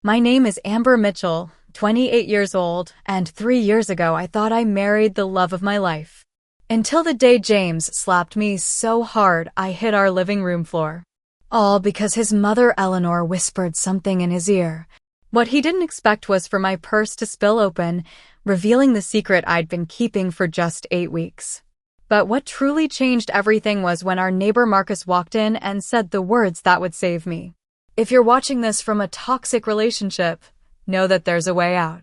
My name is Amber Mitchell, 28 years old, and 3 years ago I thought I married the love of my life. Until the day James slapped me so hard I hit our living room floor. All because his mother Eleanor whispered something in his ear. What he didn't expect was for my purse to spill open, revealing the secret I'd been keeping for just 8 weeks. But what truly changed everything was when our neighbor Marcus walked in and said the words that would save me. If you're watching this from a toxic relationship, know that there's a way out.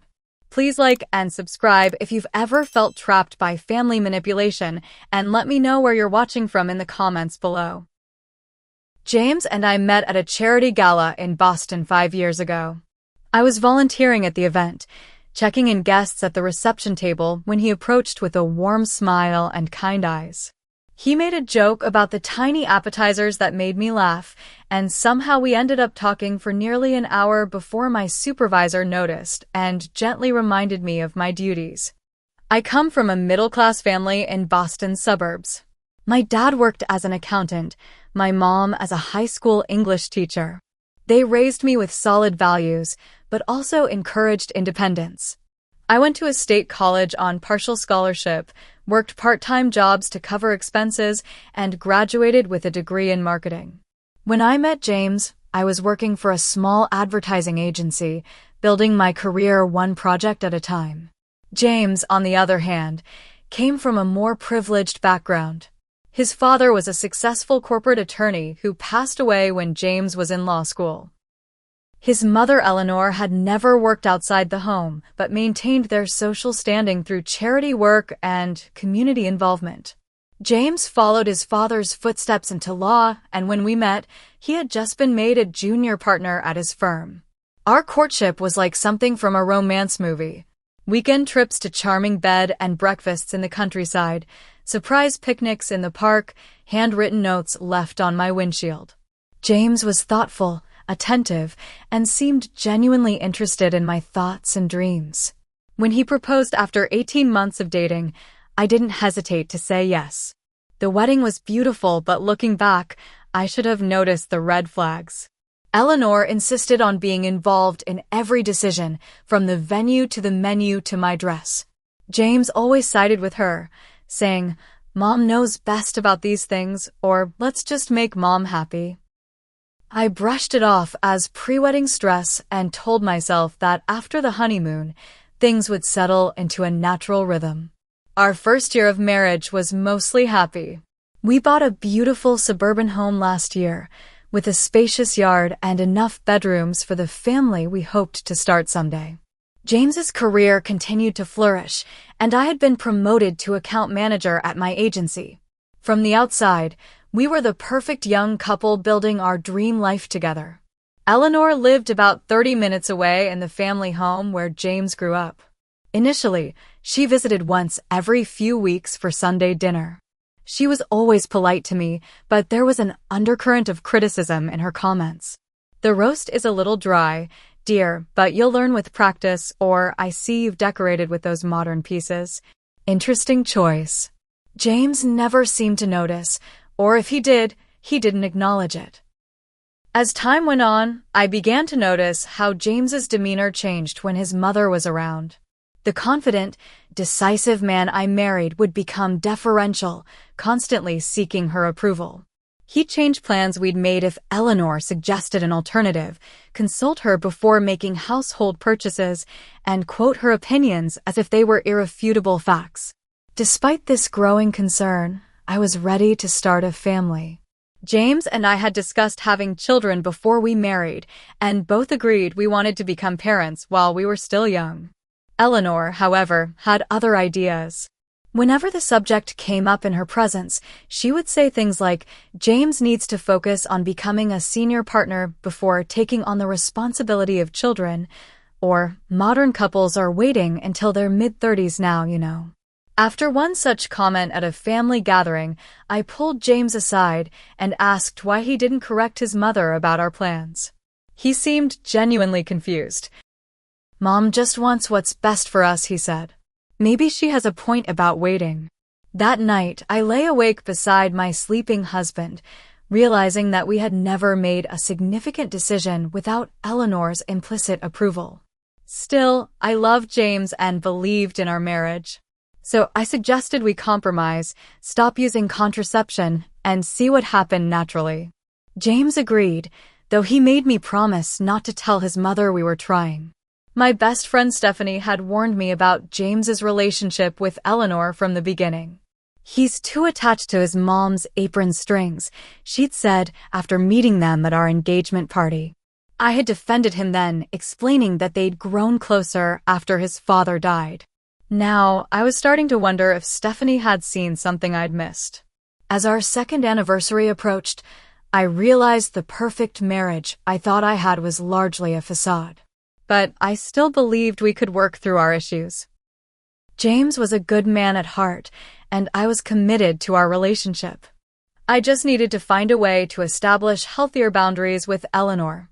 Please like and subscribe if you've ever felt trapped by family manipulation, and let me know where you're watching from in the comments below. James and I met at a charity gala in Boston 5 years ago. I was volunteering at the event, checking in guests at the reception table when he approached with a warm smile and kind eyes. He made a joke about the tiny appetizers that made me laugh, and somehow we ended up talking for nearly an hour before my supervisor noticed and gently reminded me of my duties. I come from a middle-class family in Boston's suburbs. My dad worked as an accountant, my mom as a high school English teacher. They raised me with solid values, but also encouraged independence. I went to a state college on partial scholarship, worked part-time jobs to cover expenses, and graduated with a degree in marketing. When I met James, I was working for a small advertising agency, building my career one project at a time. James, on the other hand, came from a more privileged background. His father was a successful corporate attorney who passed away when James was in law school. His mother Eleanor had never worked outside the home, but maintained their social standing through charity work and community involvement. James followed his father's footsteps into law, and when we met, he had just been made a junior partner at his firm. Our courtship was like something from a romance movie. Weekend trips to charming bed and breakfasts in the countryside, surprise picnics in the park, handwritten notes left on my windshield. James was thoughtful, attentive, and seemed genuinely interested in my thoughts and dreams. When he proposed after 18 months of dating, I didn't hesitate to say yes. The wedding was beautiful, but looking back, I should have noticed the red flags. Eleanor insisted on being involved in every decision, from the venue to the menu to my dress. James always sided with her, saying, "Mom knows best about these things," or "Let's just make Mom happy." I brushed it off as pre-wedding stress and told myself that after the honeymoon, things would settle into a natural rhythm. Our first year of marriage was mostly happy. We bought a beautiful suburban home last year, with a spacious yard and enough bedrooms for the family we hoped to start someday. James's career continued to flourish, and I had been promoted to account manager at my agency. From the outside, we were the perfect young couple building our dream life together. Eleanor lived about 30 minutes away in the family home where James grew up. Initially, she visited once every few weeks for Sunday dinner. She was always polite to me, but there was an undercurrent of criticism in her comments. "The roast is a little dry, dear, but you'll learn with practice," or "I see you've decorated with those modern pieces." Interesting choice. James never seemed to notice, or if he did, he didn't acknowledge it. As time went on, I began to notice how James's demeanor changed when his mother was around. The confident, decisive man I married would become deferential, constantly seeking her approval. He'd change plans we'd made if Eleanor suggested an alternative, consult her before making household purchases, and quote her opinions as if they were irrefutable facts. Despite this growing concern, I was ready to start a family. James and I had discussed having children before we married, and both agreed we wanted to become parents while we were still young. Eleanor, however, had other ideas. Whenever the subject came up in her presence, she would say things like, "James needs to focus on becoming a senior partner before taking on the responsibility of children," or "Modern couples are waiting until their mid-30s now, you know." After one such comment at a family gathering, I pulled James aside and asked why he didn't correct his mother about our plans. He seemed genuinely confused. "Mom just wants what's best for us," he said. "Maybe she has a point about waiting." That night, I lay awake beside my sleeping husband, realizing that we had never made a significant decision without Eleanor's implicit approval. Still, I loved James and believed in our marriage. So I suggested we compromise, stop using contraception, and see what happened naturally. James agreed, though he made me promise not to tell his mother we were trying. My best friend Stephanie had warned me about James's relationship with Eleanor from the beginning. "He's too attached to his mom's apron strings," she'd said after meeting them at our engagement party. I had defended him then, explaining that they'd grown closer after his father died. Now, I was starting to wonder if Stephanie had seen something I'd missed. As our second anniversary approached, I realized the perfect marriage I thought I had was largely a facade. But I still believed we could work through our issues. James was a good man at heart, and I was committed to our relationship. I just needed to find a way to establish healthier boundaries with Eleanor.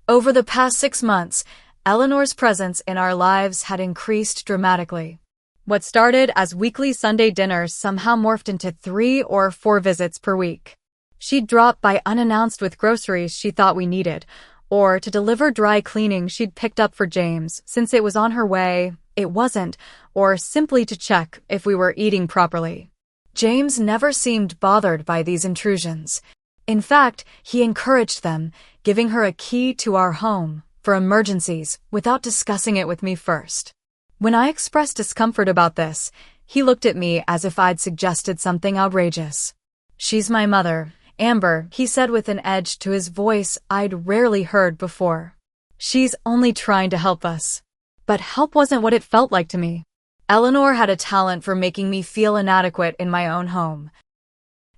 Over the past 6 months, Eleanor's presence in our lives had increased dramatically. What started as weekly Sunday dinners somehow morphed into 3 or 4 visits per week. She'd drop by unannounced with groceries she thought we needed, or to deliver dry cleaning she'd picked up for James since it was on her way, it wasn't, or simply to check if we were eating properly. James never seemed bothered by these intrusions. In fact, he encouraged them, giving her a key to our home for emergencies without discussing it with me first. When I expressed discomfort about this, he looked at me as if I'd suggested something outrageous. "She's my mother, Amber," he said with an edge to his voice I'd rarely heard before. "She's only trying to help us." But help wasn't what it felt like to me. Eleanor had a talent for making me feel inadequate in my own home.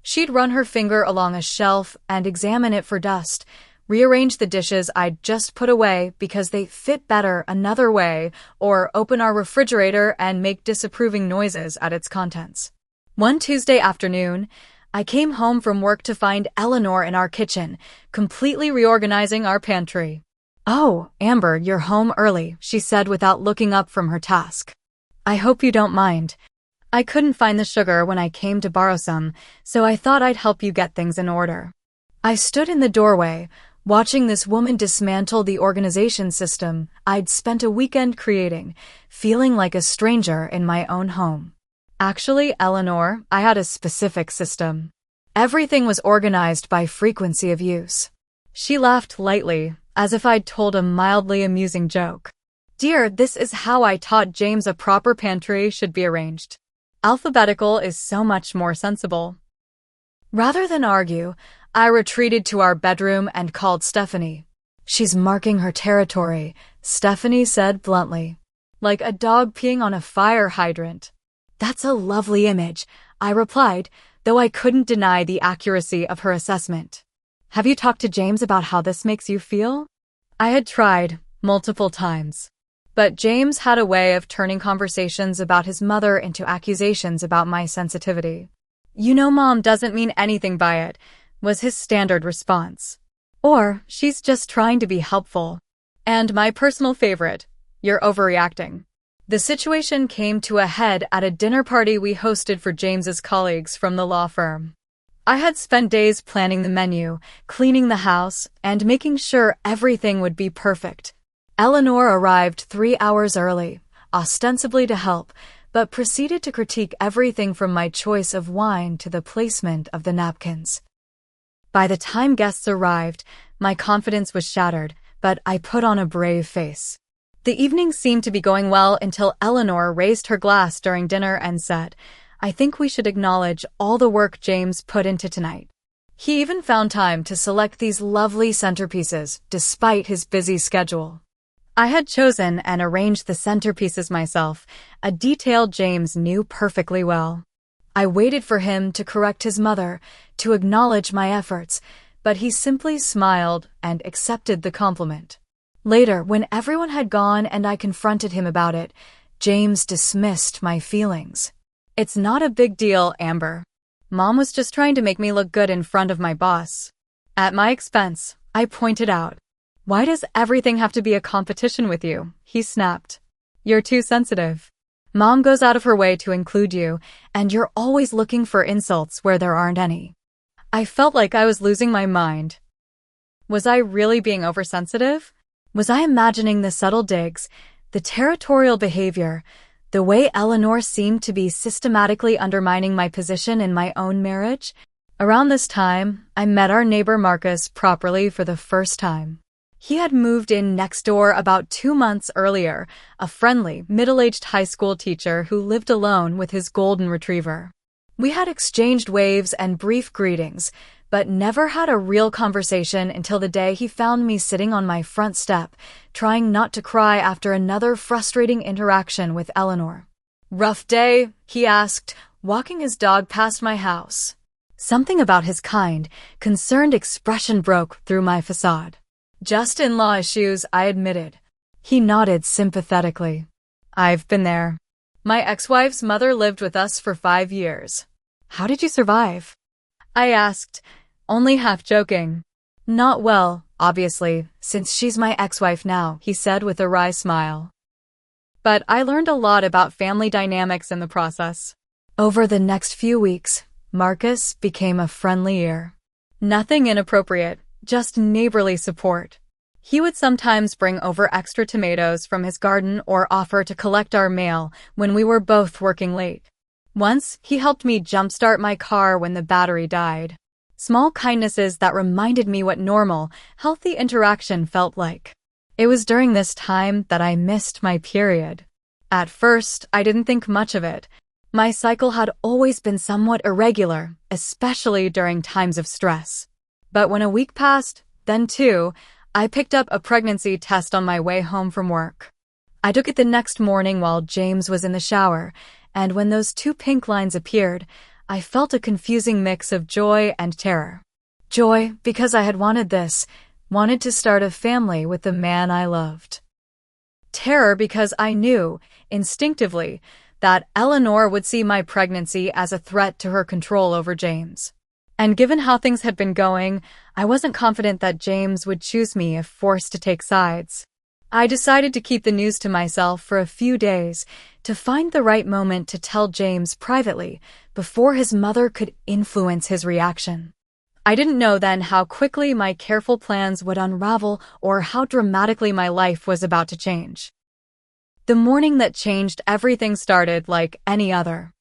She'd run her finger along a shelf and examine it for dust, rearrange the dishes I'd just put away because they fit better another way, or open our refrigerator and make disapproving noises at its contents. One Tuesday afternoon, I came home from work to find Eleanor in our kitchen, completely reorganizing our pantry. "Oh, Amber, you're home early," she said without looking up from her task. "I hope you don't mind. I couldn't find the sugar when I came to borrow some, so I thought I'd help you get things in order." I stood in the doorway, watching this woman dismantle the organization system I'd spent a weekend creating, feeling like a stranger in my own home. "Actually, Eleanor, I had a specific system. Everything was organized by frequency of use." She laughed lightly, as if I'd told a mildly amusing joke. "Dear, this is how I taught James a proper pantry should be arranged. Alphabetical is so much more sensible." Rather than argue, I retreated to our bedroom and called Stephanie. "She's marking her territory," Stephanie said bluntly. "Like a dog peeing on a fire hydrant." "That's a lovely image," I replied, though I couldn't deny the accuracy of her assessment. "Have you talked to James about how this makes you feel?" I had tried, multiple times. But James had a way of turning conversations about his mother into accusations about my sensitivity. "You know Mom doesn't mean anything by it," was his standard response. Or, "She's just trying to be helpful." And my personal favorite, "You're overreacting." The situation came to a head at a dinner party we hosted for James's colleagues from the law firm. I had spent days planning the menu, cleaning the house, and making sure everything would be perfect. Eleanor arrived 3 hours early, ostensibly to help, but proceeded to critique everything from my choice of wine to the placement of the napkins. By the time guests arrived, my confidence was shattered, but I put on a brave face. The evening seemed to be going well until Eleanor raised her glass during dinner and said, "I think we should acknowledge all the work James put into tonight. He even found time to select these lovely centerpieces, despite his busy schedule." I had chosen and arranged the centerpieces myself, a detail James knew perfectly well. I waited for him to correct his mother, to acknowledge my efforts, but he simply smiled and accepted the compliment. Later, when everyone had gone and I confronted him about it, James dismissed my feelings. "It's not a big deal, Amber. Mom was just trying to make me look good in front of my boss." At my expense, I pointed out. "Why does everything have to be a competition with you?" he snapped. "You're too sensitive. Mom goes out of her way to include you, and you're always looking for insults where there aren't any." I felt like I was losing my mind. Was I really being oversensitive? Was I imagining the subtle digs, the territorial behavior, the way Eleanor seemed to be systematically undermining my position in my own marriage? Around this time, I met our neighbor Marcus properly for the first time. He had moved in next door about 2 months earlier, a friendly, middle-aged high school teacher who lived alone with his golden retriever. We had exchanged waves and brief greetings, but never had a real conversation until the day he found me sitting on my front step, trying not to cry after another frustrating interaction with Eleanor. "Rough day?" he asked, walking his dog past my house. Something about his kind, concerned expression broke through my facade. "Just in-law issues," I admitted. He nodded sympathetically. "I've been there. My ex-wife's mother lived with us for 5 years. How did you survive?" I asked, only half joking. "Not well, obviously, since she's my ex-wife now," he said with a wry smile. But I learned a lot about family dynamics in the process. Over the next few weeks, Marcus became a friendly ear. Nothing inappropriate, just neighborly support. He would sometimes bring over extra tomatoes from his garden or offer to collect our mail when we were both working late. Once, he helped me jumpstart my car when the battery died. Small kindnesses that reminded me what normal, healthy interaction felt like. It was during this time that I missed my period. At first, I didn't think much of it. My cycle had always been somewhat irregular, especially during times of stress. But when a week passed, then 2, I picked up a pregnancy test on my way home from work. I took it the next morning while James was in the shower, and when those 2 pink lines appeared, I felt a confusing mix of joy and terror. Joy, because I had wanted this, wanted to start a family with the man I loved. Terror, because I knew, instinctively, that Eleanor would see my pregnancy as a threat to her control over James. And given how things had been going, I wasn't confident that James would choose me if forced to take sides. I decided to keep the news to myself for a few days, to find the right moment to tell James privately, before his mother could influence his reaction. I didn't know then how quickly my careful plans would unravel or how dramatically my life was about to change. The morning that changed everything started like any other.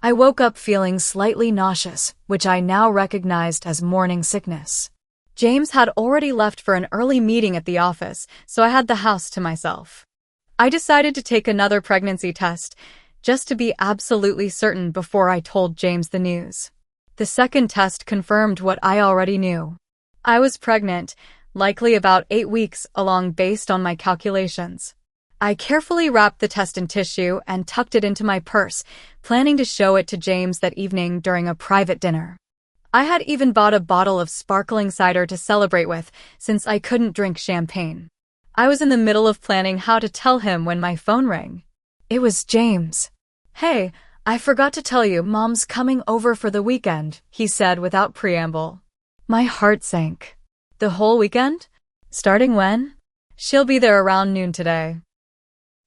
I woke up feeling slightly nauseous, which I now recognized as morning sickness. James had already left for an early meeting at the office, so I had the house to myself. I decided to take another pregnancy test, just to be absolutely certain before I told James the news. The second test confirmed what I already knew. I was pregnant, likely about 8 weeks along based on my calculations. I carefully wrapped the test in tissue and tucked it into my purse, planning to show it to James that evening during a private dinner. I had even bought a bottle of sparkling cider to celebrate with, since I couldn't drink champagne. I was in the middle of planning how to tell him when my phone rang. It was James. "Hey, I forgot to tell you, Mom's coming over for the weekend," he said without preamble. My heart sank. "The whole weekend? Starting when?" "She'll be there around noon today."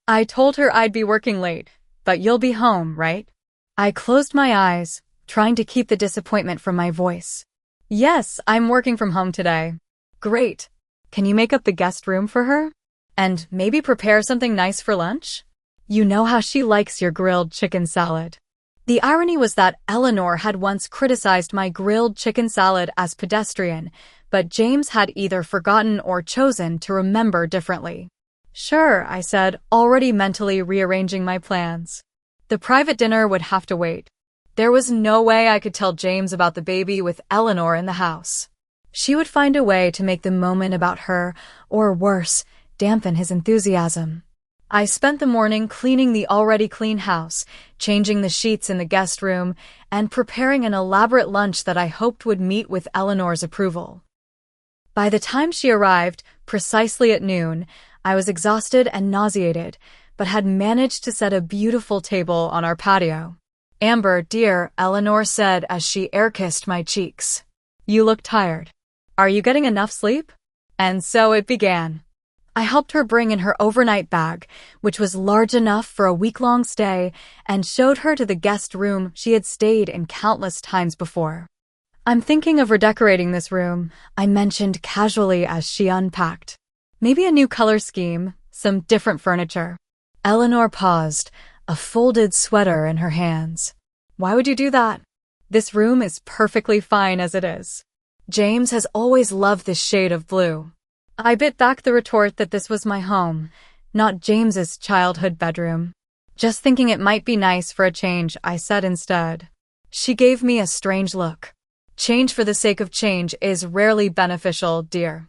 I told her I'd be working late, but you'll be home, right? I closed my eyes, trying to keep the disappointment from my voice. "Yes, I'm working from home today." "Great. Can you make up the guest room for her? And maybe prepare something nice for lunch? You know how she likes your grilled chicken salad." The irony was that Eleanor had once criticized my grilled chicken salad as pedestrian, but James had either forgotten or chosen to remember differently. "Sure," I said, already mentally rearranging my plans. The private dinner would have to wait. There was no way I could tell James about the baby with Eleanor in the house. She would find a way to make the moment about her, or worse, dampen his enthusiasm. I spent the morning cleaning the already clean house, changing the sheets in the guest room, and preparing an elaborate lunch that I hoped would meet with Eleanor's approval. By the time she arrived, precisely at noon, I was exhausted and nauseated, but had managed to set a beautiful table on our patio. "Amber, dear," Eleanor said as she air-kissed my cheeks. "You look tired. Are you getting enough sleep?" And so it began. I helped her bring in her overnight bag, which was large enough for a week-long stay, and showed her to the guest room she had stayed in countless times before. I'm thinking of redecorating this room, I mentioned casually as she unpacked. Maybe a new color scheme, some different furniture. Eleanor paused, a folded sweater in her hands. Why would you do that? This room is perfectly fine as it is. James has always loved this shade of blue. I bit back the retort that this was my home, not James's childhood bedroom. Just thinking it might be nice for a change, I said instead. She gave me a strange look. Change for the sake of change is rarely beneficial, dear.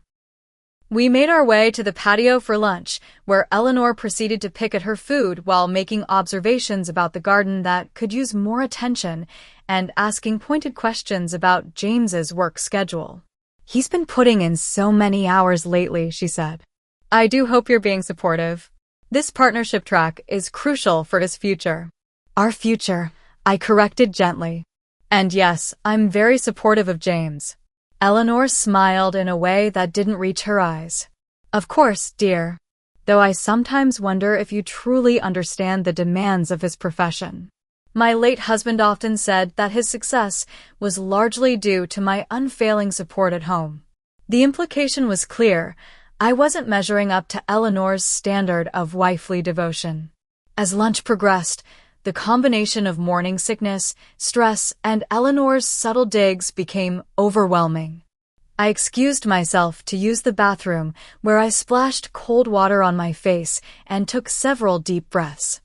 We made our way to the patio for lunch, where Eleanor proceeded to pick at her food while making observations about the garden that could use more attention and asking pointed questions about James's work schedule. He's been putting in so many hours lately, she said. I do hope you're being supportive. This partnership track is crucial for his future. Our future, I corrected gently. And yes, I'm very supportive of James. Eleanor smiled in a way that didn't reach her eyes. Of course, dear. Though I sometimes wonder if you truly understand the demands of his profession. My late husband often said that his success was largely due to my unfailing support at home. The implication was clear. I wasn't measuring up to Eleanor's standard of wifely devotion. As lunch progressed, the combination of morning sickness, stress, and Eleanor's subtle digs became overwhelming. I excused myself to use the bathroom, where I splashed cold water on my face and took several deep breaths.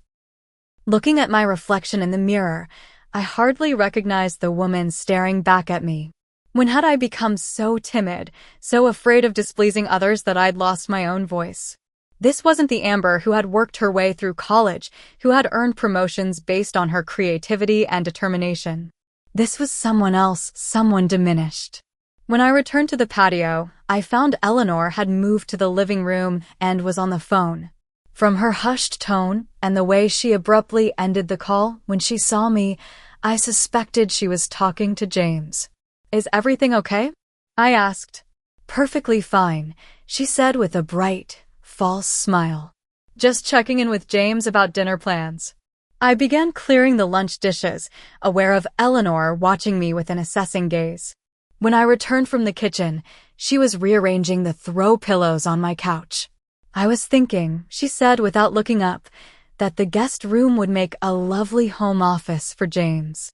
Looking at my reflection in the mirror, I hardly recognized the woman staring back at me. When had I become so timid, so afraid of displeasing others that I'd lost my own voice? This wasn't the Amber who had worked her way through college, who had earned promotions based on her creativity and determination. This was someone else, someone diminished. When I returned to the patio, I found Eleanor had moved to the living room and was on the phone. From her hushed tone and the way she abruptly ended the call when she saw me, I suspected she was talking to James. Is everything okay? I asked. Perfectly fine, she said with a bright, false smile. Just checking in with James about dinner plans. I began clearing the lunch dishes, aware of Eleanor watching me with an assessing gaze. When I returned from the kitchen, she was rearranging the throw pillows on my couch. I was thinking, she said without looking up, that the guest room would make a lovely home office for James.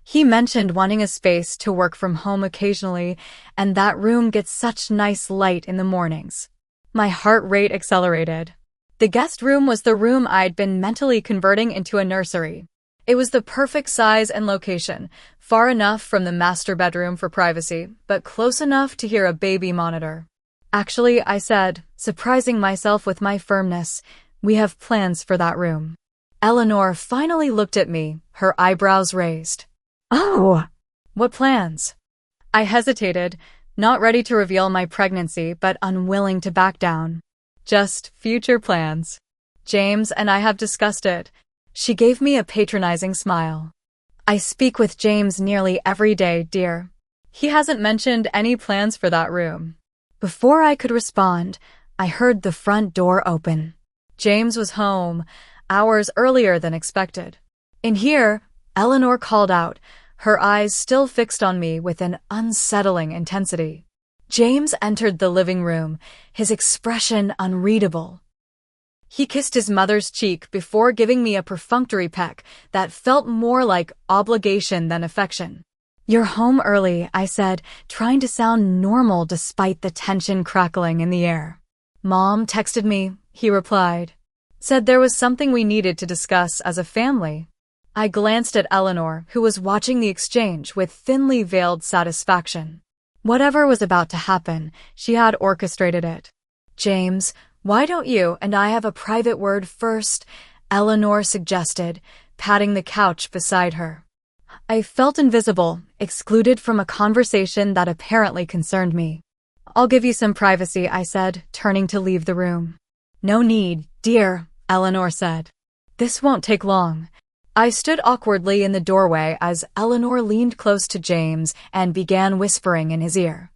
He mentioned wanting a space to work from home occasionally, and that room gets such nice light in the mornings. My heart rate accelerated. The guest room was the room I'd been mentally converting into a nursery. It was the perfect size and location, far enough from the master bedroom for privacy, but close enough to hear a baby monitor. Actually, I said, surprising myself with my firmness, we have plans for that room. Eleanor finally looked at me, her eyebrows raised. Oh! What plans? I hesitated, not ready to reveal my pregnancy but unwilling to back down. Just future plans. James and I have discussed it. She gave me a patronizing smile. I speak with James nearly every day, dear. He hasn't mentioned any plans for that room. Before I could respond, I heard the front door open. James was home, hours earlier than expected. In here, Eleanor called out, her eyes still fixed on me with an unsettling intensity. James entered the living room, his expression unreadable. He kissed his mother's cheek before giving me a perfunctory peck that felt more like obligation than affection. You're home early, I said, trying to sound normal despite the tension crackling in the air. Mom texted me, he replied. Said there was something we needed to discuss as a family. I glanced at Eleanor, who was watching the exchange with thinly veiled satisfaction. Whatever was about to happen, she had orchestrated it. James, why don't you and I have a private word first? Eleanor suggested, patting the couch beside her. I felt invisible, excluded from a conversation that apparently concerned me. I'll give you some privacy, I said, turning to leave the room. No need, dear, Eleanor said. This won't take long. I stood awkwardly in the doorway as Eleanor leaned close to James and began whispering in his ear.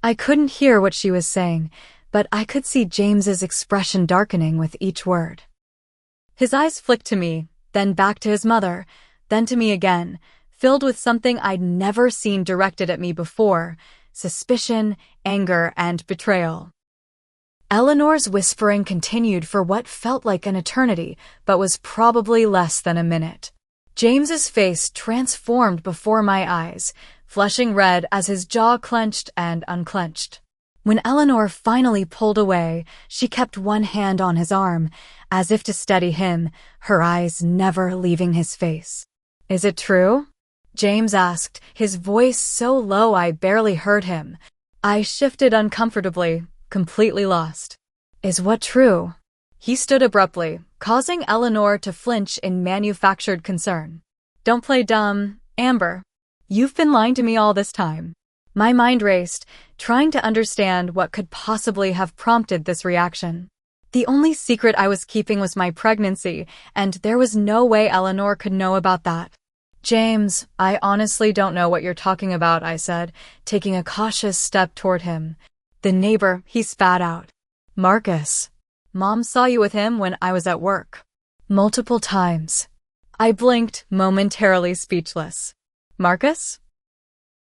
I couldn't hear what she was saying, but I could see James's expression darkening with each word. His eyes flicked to me, then back to his mother, then to me again, filled with something I'd never seen directed at me before: suspicion, anger, and betrayal. Eleanor's whispering continued for what felt like an eternity, but was probably less than a minute. James's face transformed before my eyes, flushing red as his jaw clenched and unclenched. When Eleanor finally pulled away, she kept one hand on his arm, as if to steady him, her eyes never leaving his face. "Is it true?" James asked, his voice so low I barely heard him. I shifted uncomfortably, completely lost. "Is what true?" He stood abruptly, causing Eleanor to flinch in manufactured concern. "Don't play dumb, Amber. You've been lying to me all this time." My mind raced, trying to understand what could possibly have prompted this reaction. The only secret I was keeping was my pregnancy, and there was no way Eleanor could know about that. "James, I honestly don't know what you're talking about," I said, taking a cautious step toward him. "The neighbor," he spat out. "Marcus. Mom saw you with him when I was at work. Multiple times." I blinked, momentarily speechless. "Marcus?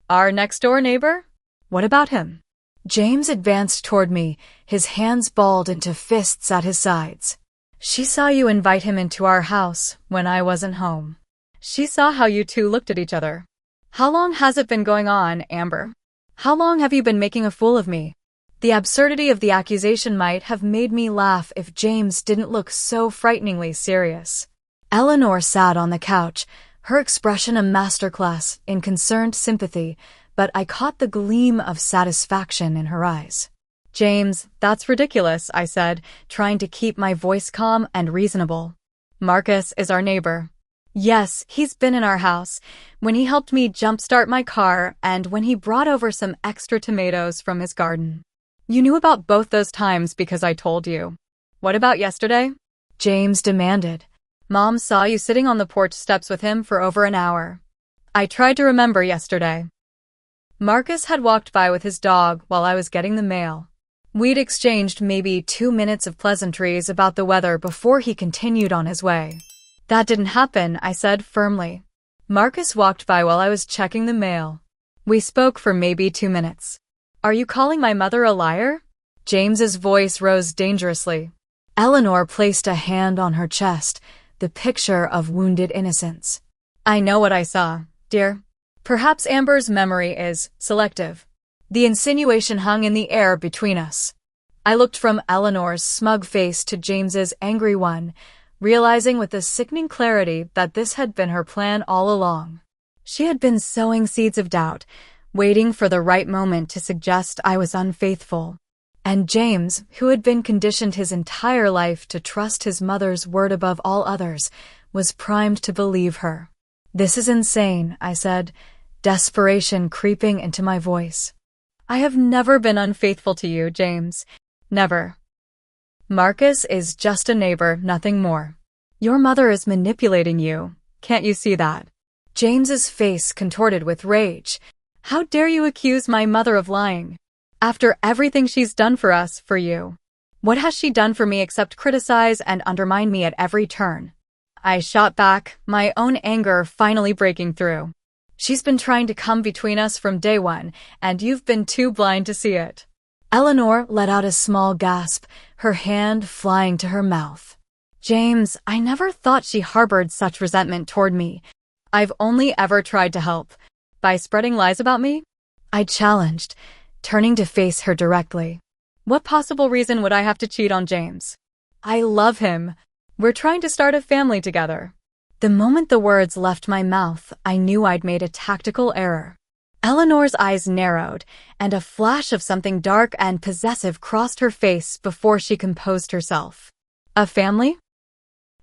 Our next-door neighbor? What about him?" James advanced toward me, his hands balled into fists at his sides. "She saw you invite him into our house when I wasn't home. She saw how you two looked at each other. How long has it been going on, Amber? How long have you been making a fool of me?" The absurdity of the accusation might have made me laugh if James didn't look so frighteningly serious. Eleanor sat on the couch, her expression a masterclass in concerned sympathy, but I caught the gleam of satisfaction in her eyes. "James, that's ridiculous," I said, trying to keep my voice calm and reasonable. "Marcus is our neighbor. Yes, he's been in our house, when he helped me jumpstart my car and when he brought over some extra tomatoes from his garden. You knew about both those times because I told you. What about yesterday?" James demanded. "Mom saw you sitting on the porch steps with him for over an hour." I tried to remember yesterday. Marcus had walked by with his dog while I was getting the mail. We'd exchanged maybe 2 minutes of pleasantries about the weather before he continued on his way. "That didn't happen," I said firmly. "Marcus walked by while I was checking the mail. We spoke for maybe 2 minutes. Are you calling my mother a liar?" James's voice rose dangerously. Eleanor placed a hand on her chest, the picture of wounded innocence. "I know what I saw, dear. Perhaps Amber's memory is selective." The insinuation hung in the air between us. I looked from Eleanor's smug face to James's angry one, realizing with a sickening clarity that this had been her plan all along. She had been sowing seeds of doubt, waiting for the right moment to suggest I was unfaithful. And James, who had been conditioned his entire life to trust his mother's word above all others, was primed to believe her. "This is insane," I said, desperation creeping into my voice. "I have never been unfaithful to you, James. Never. Marcus is just a neighbor, nothing more. Your mother is manipulating you. Can't you see that?" James's face contorted with rage. "How dare you accuse my mother of lying? After everything she's done for us, for you. What has she done for me except criticize and undermine me at every turn?" I shot back, my own anger finally breaking through. "She's been trying to come between us from day one, and you've been too blind to see it." Eleanor let out a small gasp, her hand flying to her mouth. "James, I never thought she harbored such resentment toward me. I've only ever tried to help. By spreading lies about me?" I challenged, turning to face her directly. "What possible reason would I have to cheat on James? I love him. We're trying to start a family together." The moment the words left my mouth, I knew I'd made a tactical error. Eleanor's eyes narrowed, and a flash of something dark and possessive crossed her face before she composed herself. "A family?"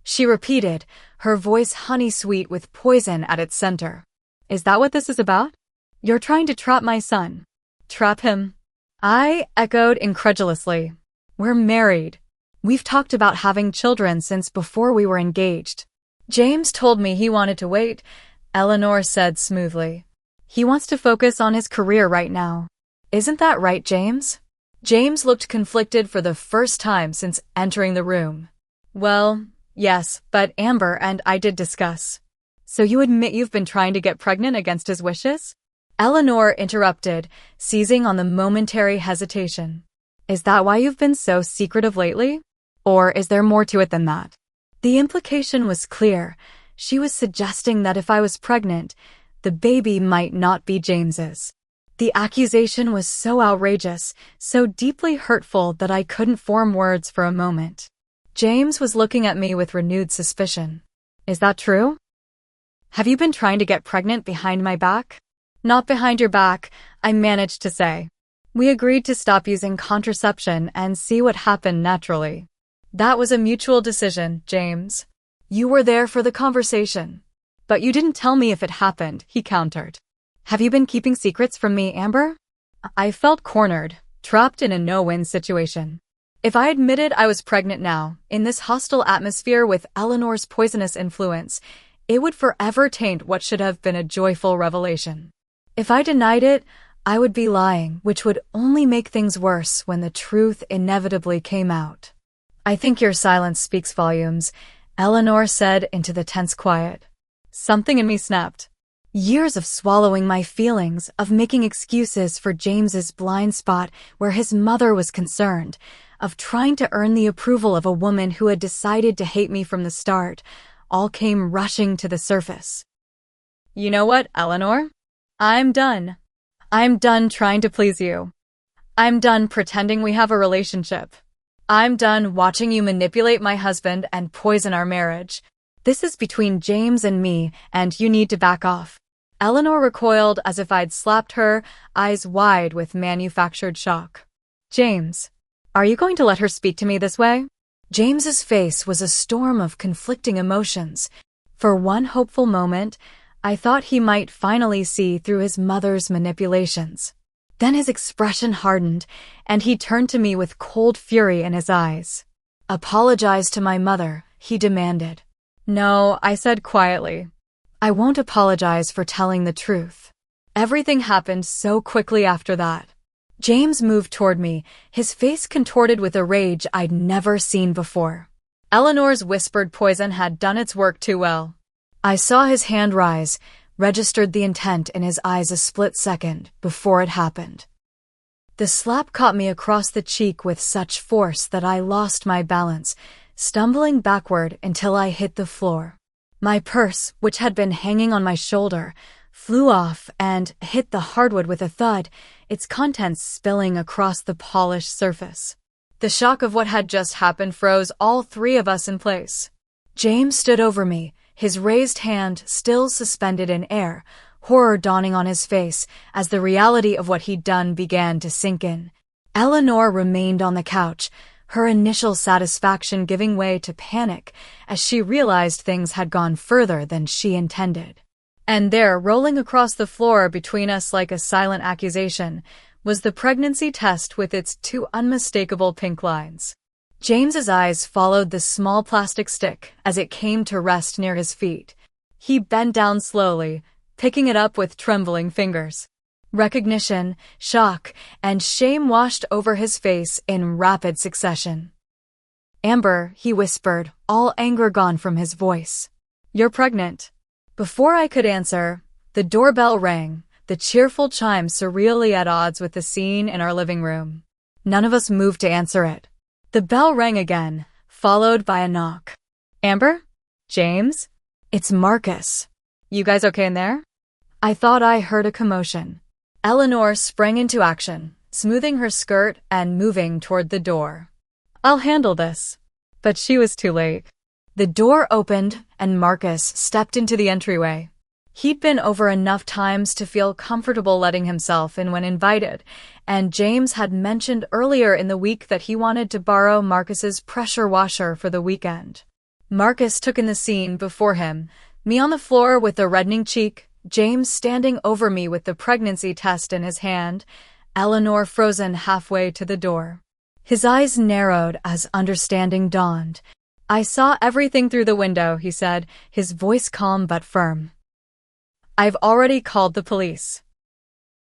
she repeated, her voice honey-sweet with poison at its center. "Is that what this is about? You're trying to trap my son." "Trap him?" I echoed incredulously. "We're married. We've talked about having children since before we were engaged." "James told me he wanted to wait," Eleanor said smoothly. "He wants to focus on his career right now. Isn't that right, James?" James looked conflicted for the first time since entering the room. "Well, yes, but Amber and I did discuss." So you admit you've been trying to get pregnant against his wishes? Eleanor interrupted, seizing on the momentary hesitation. Is that why you've been so secretive lately? Or is there more to it than that? The implication was clear. She was suggesting that if I was pregnant, the baby might not be James's. The accusation was so outrageous, so deeply hurtful that I couldn't form words for a moment. James was looking at me with renewed suspicion. Is that true? Have you been trying to get pregnant behind my back? Not behind your back, I managed to say. We agreed to stop using contraception and see what happened naturally. That was a mutual decision, James. You were there for the conversation. But you didn't tell me if it happened, he countered. Have you been keeping secrets from me, Amber? I felt cornered, trapped in a no-win situation. If I admitted I was pregnant now, in this hostile atmosphere with Eleanor's poisonous influence, it would forever taint what should have been a joyful revelation. If I denied it, I would be lying, which would only make things worse when the truth inevitably came out. I think your silence speaks volumes, Eleanor said into the tense quiet. Something in me snapped. Years of swallowing my feelings, of making excuses for James's blind spot where his mother was concerned, of trying to earn the approval of a woman who had decided to hate me from the start, all came rushing to the surface. You know what, Eleanor? I'm done. I'm done trying to please you. I'm done pretending we have a relationship. I'm done watching you manipulate my husband and poison our marriage. This is between James and me, and you need to back off. Eleanor recoiled as if I'd slapped her, eyes wide with manufactured shock. James, are you going to let her speak to me this way? James's face was a storm of conflicting emotions. For one hopeful moment, I thought he might finally see through his mother's manipulations. Then his expression hardened, and he turned to me with cold fury in his eyes. Apologize to my mother, he demanded. No, I said quietly. I won't apologize for telling the truth. Everything happened so quickly after that. James moved toward me, his face contorted with a rage I'd never seen before. Eleanor's whispered poison had done its work too well. I saw his hand rise, registered the intent in his eyes a split second before it happened. The slap caught me across the cheek with such force that I lost my balance, stumbling backward until I hit the floor. My purse, which had been hanging on my shoulder, flew off and hit the hardwood with a thud, its contents spilling across the polished surface. The shock of what had just happened froze all three of us in place. James stood over me, his raised hand still suspended in air, horror dawning on his face as the reality of what he'd done began to sink in. Eleanor remained on the couch, her initial satisfaction giving way to panic as she realized things had gone further than she intended. And there, rolling across the floor between us like a silent accusation, was the pregnancy test with its two unmistakable pink lines. James's eyes followed the small plastic stick as it came to rest near his feet. He bent down slowly, picking it up with trembling fingers. Recognition, shock, and shame washed over his face in rapid succession. Amber, he whispered, all anger gone from his voice. You're pregnant. Before I could answer, the doorbell rang, the cheerful chime surreally at odds with the scene in our living room. None of us moved to answer it. The bell rang again, followed by a knock. Amber? James? It's Marcus. You guys okay in there? I thought I heard a commotion. Eleanor sprang into action, smoothing her skirt and moving toward the door. I'll handle this. But she was too late. The door opened and Marcus stepped into the entryway. He'd been over enough times to feel comfortable letting himself in when invited, and James had mentioned earlier in the week that he wanted to borrow Marcus's pressure washer for the weekend. Marcus took in the scene before him, me on the floor with a reddening cheek, James standing over me with the pregnancy test in his hand, Eleanor frozen halfway to the door. His eyes narrowed as understanding dawned. I saw everything through the window, he said, his voice calm but firm. I've already called the police.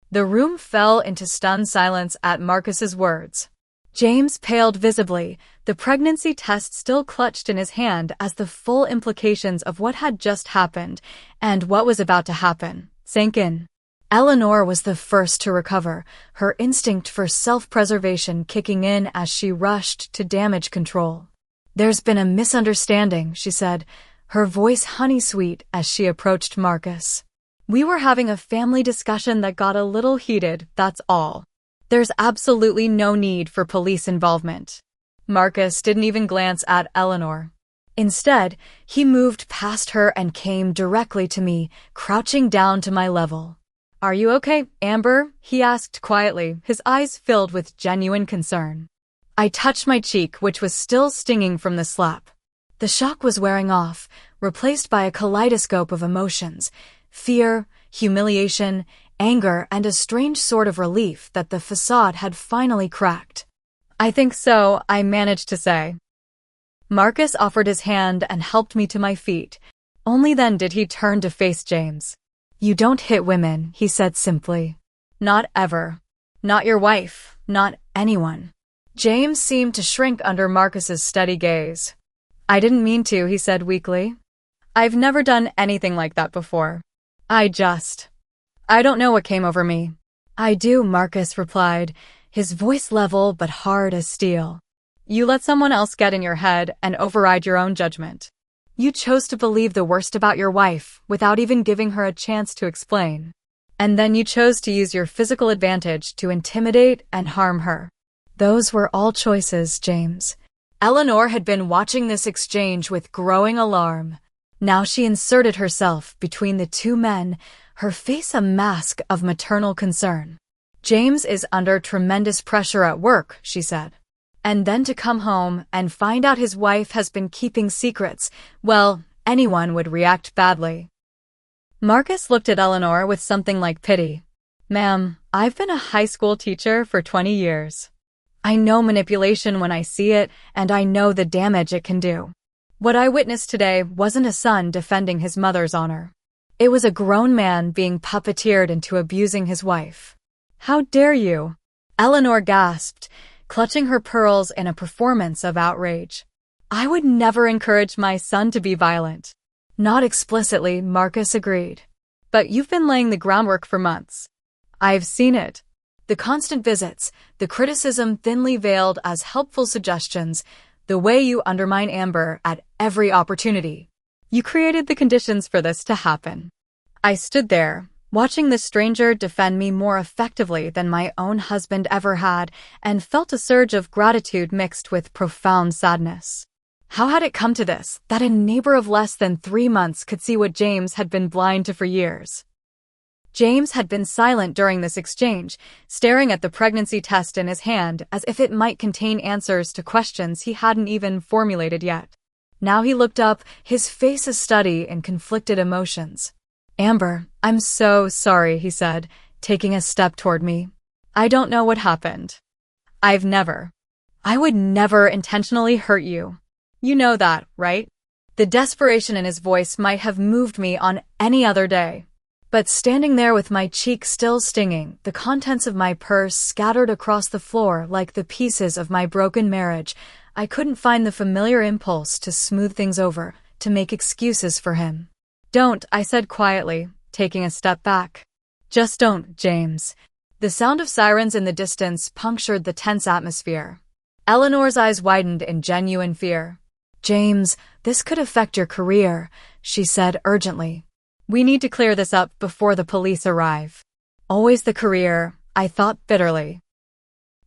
The room fell into stunned silence at Marcus's words. James paled visibly, the pregnancy test still clutched in his hand as the full implications of what had just happened and what was about to happen sank in. Eleanor was the first to recover, her instinct for self-preservation kicking in as she rushed to damage control. "There's been a misunderstanding," she said, her voice honey-sweet as she approached Marcus. "We were having a family discussion that got a little heated, that's all. There's absolutely no need for police involvement." Marcus didn't even glance at Eleanor. Instead, he moved past her and came directly to me, crouching down to my level. "Are you okay, Amber?" he asked quietly, his eyes filled with genuine concern. I touched my cheek, which was still stinging from the slap. The shock was wearing off, replaced by a kaleidoscope of emotions: fear, humiliation, anger, and a strange sort of relief that the facade had finally cracked. "I think so," I managed to say. Marcus offered his hand and helped me to my feet. Only then did he turn to face James. "You don't hit women," he said simply. "Not ever. Not your wife. Not anyone." James seemed to shrink under Marcus's steady gaze. "I didn't mean to," he said weakly. "I've never done anything like that before. I don't know what came over me." "I do," Marcus replied, his voice level but hard as steel. "You let someone else get in your head and override your own judgment. You chose to believe the worst about your wife without even giving her a chance to explain. And then you chose to use your physical advantage to intimidate and harm her. Those were all choices, James." Eleanor had been watching this exchange with growing alarm. Now she inserted herself between the two men, her face a mask of maternal concern. "James is under tremendous pressure at work," she said. "And then to come home and find out his wife has been keeping secrets, well, anyone would react badly." Marcus looked at Eleanor with something like pity. "Ma'am, I've been a high school teacher for 20 years. I know manipulation when I see it, and I know the damage it can do. What I witnessed today wasn't a son defending his mother's honor. It was a grown man being puppeteered into abusing his wife." "How dare you?" Eleanor gasped, clutching her pearls in a performance of outrage. "I would never encourage my son to be violent." "Not explicitly," Marcus agreed. "But you've been laying the groundwork for months. I've seen it. The constant visits, the criticism thinly veiled as helpful suggestions, the way you undermine Amber at every opportunity. You created the conditions for this to happen." I stood there, watching this stranger defend me more effectively than my own husband ever had, and felt a surge of gratitude mixed with profound sadness. How had it come to this, that a neighbor of less than 3 months could see what James had been blind to for years? James had been silent during this exchange, staring at the pregnancy test in his hand as if it might contain answers to questions he hadn't even formulated yet. Now he looked up, his face a study in conflicted emotions. "Amber, I'm so sorry," he said, taking a step toward me. "I don't know what happened. I would never intentionally hurt you. You know that, right?" The desperation in his voice might have moved me on any other day. But standing there with my cheek still stinging, the contents of my purse scattered across the floor like the pieces of my broken marriage, I couldn't find the familiar impulse to smooth things over, to make excuses for him. "Don't," I said quietly, taking a step back. "Just don't, James." The sound of sirens in the distance punctured the tense atmosphere. Eleanor's eyes widened in genuine fear. "James, this could affect your career," she said urgently. "We need to clear this up before the police arrive." Always the career, I thought bitterly.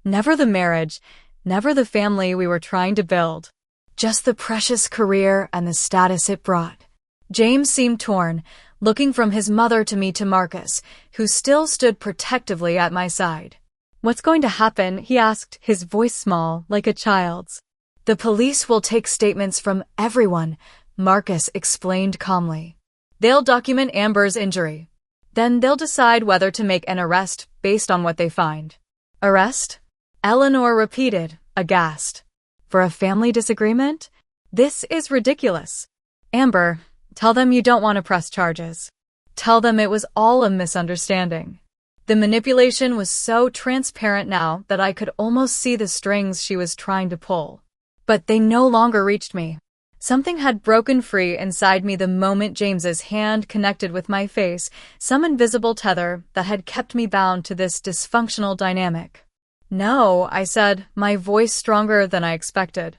Never the marriage, never the family we were trying to build. Just the precious career and the status it brought. James seemed torn, looking from his mother to me to Marcus, who still stood protectively at my side. "What's going to happen?" he asked, his voice small, like a child's. "The police will take statements from everyone," Marcus explained calmly. "They'll document Amber's injury. Then they'll decide whether to make an arrest based on what they find." "Arrest?" Eleanor repeated, aghast. "For a family disagreement? This is ridiculous. Amber, tell them you don't want to press charges. Tell them it was all a misunderstanding." The manipulation was so transparent now that I could almost see the strings she was trying to pull. But they no longer reached me. Something had broken free inside me the moment James's hand connected with my face, some invisible tether that had kept me bound to this dysfunctional dynamic. "No," I said, my voice stronger than I expected.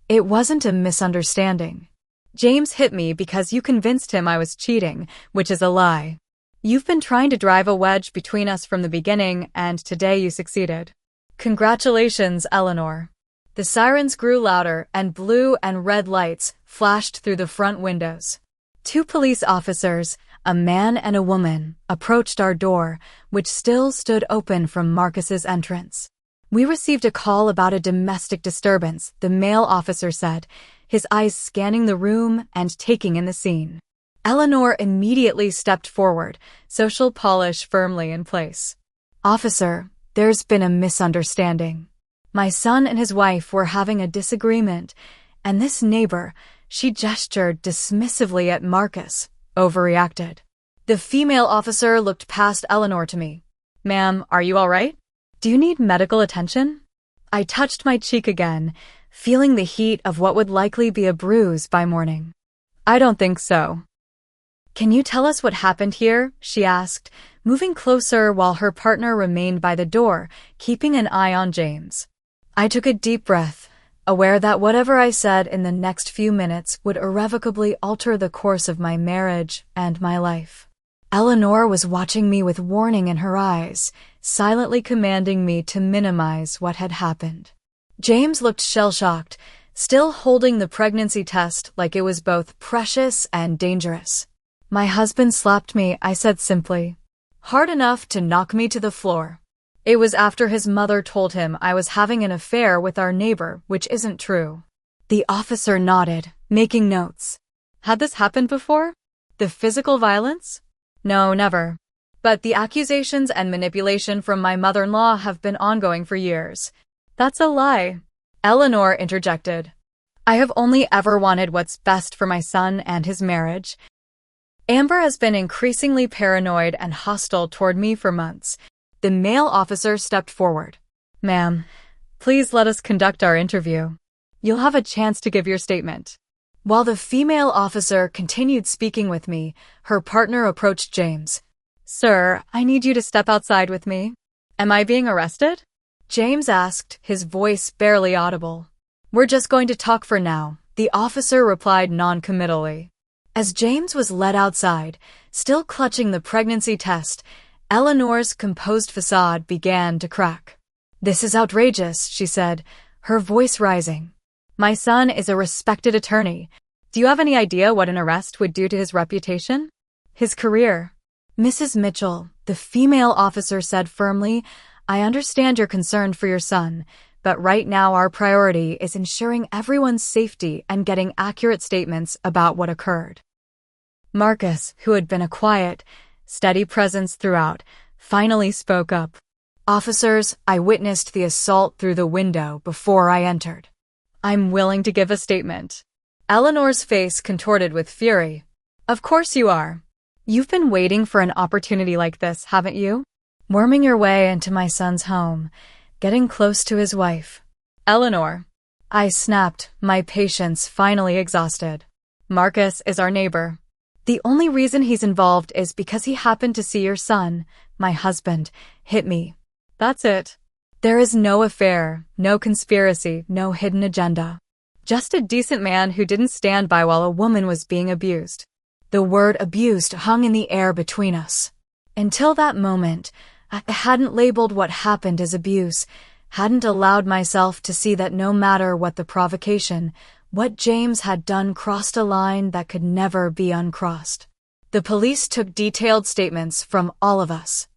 "It wasn't a misunderstanding. James hit me because you convinced him I was cheating, which is a lie. You've been trying to drive a wedge between us from the beginning, and today you succeeded. Congratulations, Eleanor." The sirens grew louder, and blue and red lights flashed through the front windows. 2 police officers, a man and a woman, approached our door, which still stood open from Marcus's entrance. "We received a call about a domestic disturbance," the male officer said, his eyes scanning the room and taking in the scene. Eleanor immediately stepped forward, social polish firmly in place. "Officer, there's been a misunderstanding. My son and his wife were having a disagreement, and this neighbor," she gestured dismissively at Marcus, overreacted. The female officer looked past Eleanor to me. "Ma'am, are you all right? Do you need medical attention?" I touched my cheek again, feeling the heat of what would likely be a bruise by morning. "I don't think so." "Can you tell us what happened here?" she asked, moving closer while her partner remained by the door, keeping an eye on James. I took a deep breath, aware that whatever I said in the next few minutes would irrevocably alter the course of my marriage and my life. Eleanor was watching me with warning in her eyes, silently commanding me to minimize what had happened. James looked shell-shocked, still holding the pregnancy test like it was both precious and dangerous. "My husband slapped me," I said simply. "Hard enough to knock me to the floor. It was after his mother told him I was having an affair with our neighbor, which isn't true." The officer nodded, making notes. "Had this happened before? The physical violence?" "No, never. But the accusations and manipulation from my mother-in-law have been ongoing for years." "That's a lie," Eleanor interjected. "I have only ever wanted what's best for my son and his marriage. Amber has been increasingly paranoid and hostile toward me for months." The male officer stepped forward. "Ma'am, please let us conduct our interview. You'll have a chance to give your statement." While the female officer continued speaking with me, her partner approached James. "Sir, I need you to step outside with me." "Am I being arrested?" James asked, his voice barely audible. "We're just going to talk for now," the officer replied non-committally. As James was led outside, still clutching the pregnancy test, Eleanor's composed facade began to crack. "This is outrageous," she said, her voice rising. "My son is a respected attorney. Do you have any idea what an arrest would do to his reputation? His career?" "Mrs. Mitchell," the female officer said firmly, "I understand you're concerned for your son, but right now our priority is ensuring everyone's safety and getting accurate statements about what occurred." Marcus, who had been a quiet, steady presence throughout, finally spoke up. "Officers, I witnessed the assault through the window before I entered. I'm willing to give a statement." Eleanor's face contorted with fury. "Of course you are. You've been waiting for an opportunity like this, haven't you? Worming your way into my son's home, getting close to his wife." "Eleanor," I snapped, my patience finally exhausted. "Marcus is our neighbor. The only reason he's involved is because he happened to see your son, my husband, hit me. That's it. There is no affair, no conspiracy, no hidden agenda. Just a decent man who didn't stand by while a woman was being abused." The word abused hung in the air between us. Until that moment, I hadn't labeled what happened as abuse, hadn't allowed myself to see that no matter what the provocation, what James had done crossed a line that could never be uncrossed. The police took detailed statements from all of us.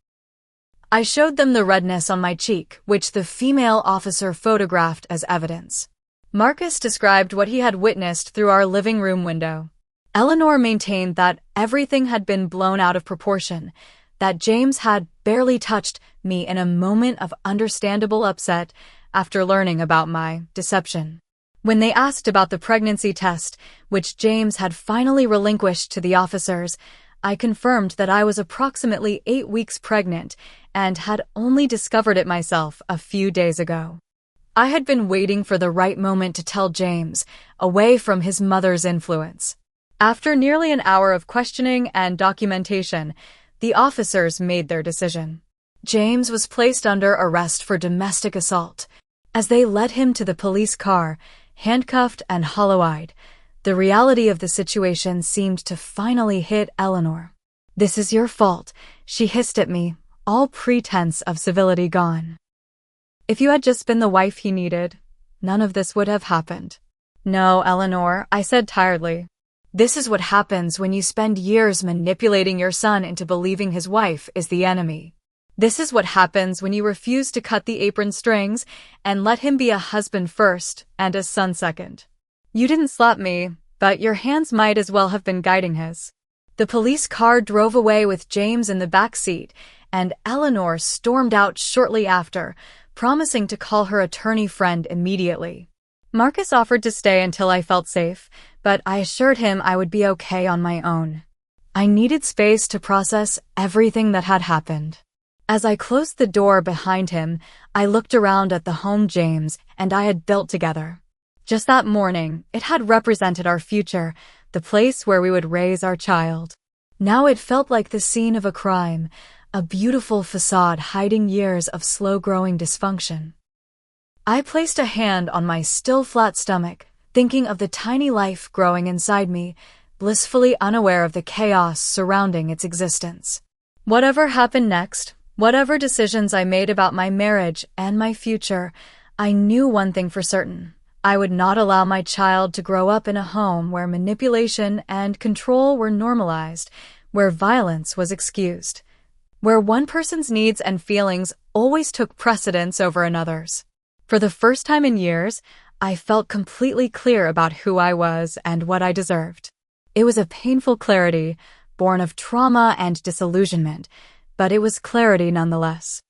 I showed them the redness on my cheek, which the female officer photographed as evidence. Marcus described what he had witnessed through our living room window. Eleanor maintained that everything had been blown out of proportion, that James had barely touched me in a moment of understandable upset after learning about my deception. When they asked about the pregnancy test, which James had finally relinquished to the officers, I confirmed that I was approximately 8 weeks pregnant and had only discovered it myself a few days ago. I had been waiting for the right moment to tell James, away from his mother's influence. After nearly an hour of questioning and documentation, the officers made their decision. James was placed under arrest for domestic assault. As they led him to the police car, handcuffed and hollow-eyed, the reality of the situation seemed to finally hit Eleanor. "This is your fault," she hissed at me, all pretense of civility gone. "If you had just been the wife he needed, none of this would have happened." "No, Eleanor," I said tiredly. "This is what happens when you spend years manipulating your son into believing his wife is the enemy. This is what happens when you refuse to cut the apron strings and let him be a husband first and a son second. You didn't slap me, but your hands might as well have been guiding his." The police car drove away with James in the back seat, and Eleanor stormed out shortly after, promising to call her attorney friend immediately. Marcus offered to stay until I felt safe, but I assured him I would be okay on my own. I needed space to process everything that had happened. As I closed the door behind him, I looked around at the home James and I had built together. Just that morning, it had represented our future, the place where we would raise our child. Now it felt like the scene of a crime, a beautiful facade hiding years of slow-growing dysfunction. I placed a hand on my still flat stomach, thinking of the tiny life growing inside me, blissfully unaware of the chaos surrounding its existence. Whatever happened next, whatever decisions I made about my marriage and my future, I knew one thing for certain. I would not allow my child to grow up in a home where manipulation and control were normalized, where violence was excused, where one person's needs and feelings always took precedence over another's. For the first time in years, I felt completely clear about who I was and what I deserved. It was a painful clarity, born of trauma and disillusionment, but it was clarity nonetheless.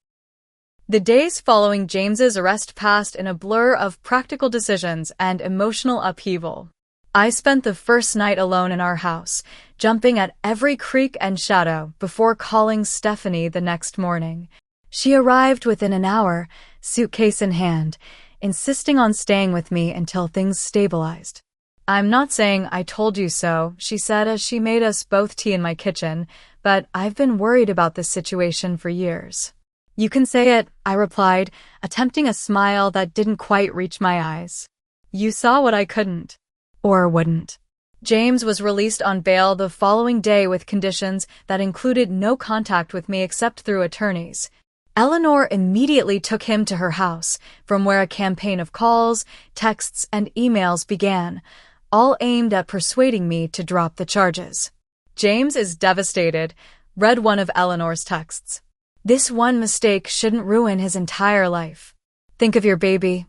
The days following James's arrest passed in a blur of practical decisions and emotional upheaval. I spent the first night alone in our house, jumping at every creak and shadow before calling Stephanie the next morning. She arrived within an hour, suitcase in hand, insisting on staying with me until things stabilized. "I'm not saying I told you so," she said as she made us both tea in my kitchen, "but I've been worried about this situation for years." "You can say it," I replied, attempting a smile that didn't quite reach my eyes. "You saw what I couldn't." Or wouldn't. James was released on bail the following day with conditions that included no contact with me except through attorneys. Eleanor immediately took him to her house, from where a campaign of calls, texts, and emails began, all aimed at persuading me to drop the charges. "James is devastated," read one of Eleanor's texts. "This one mistake shouldn't ruin his entire life. Think of your baby."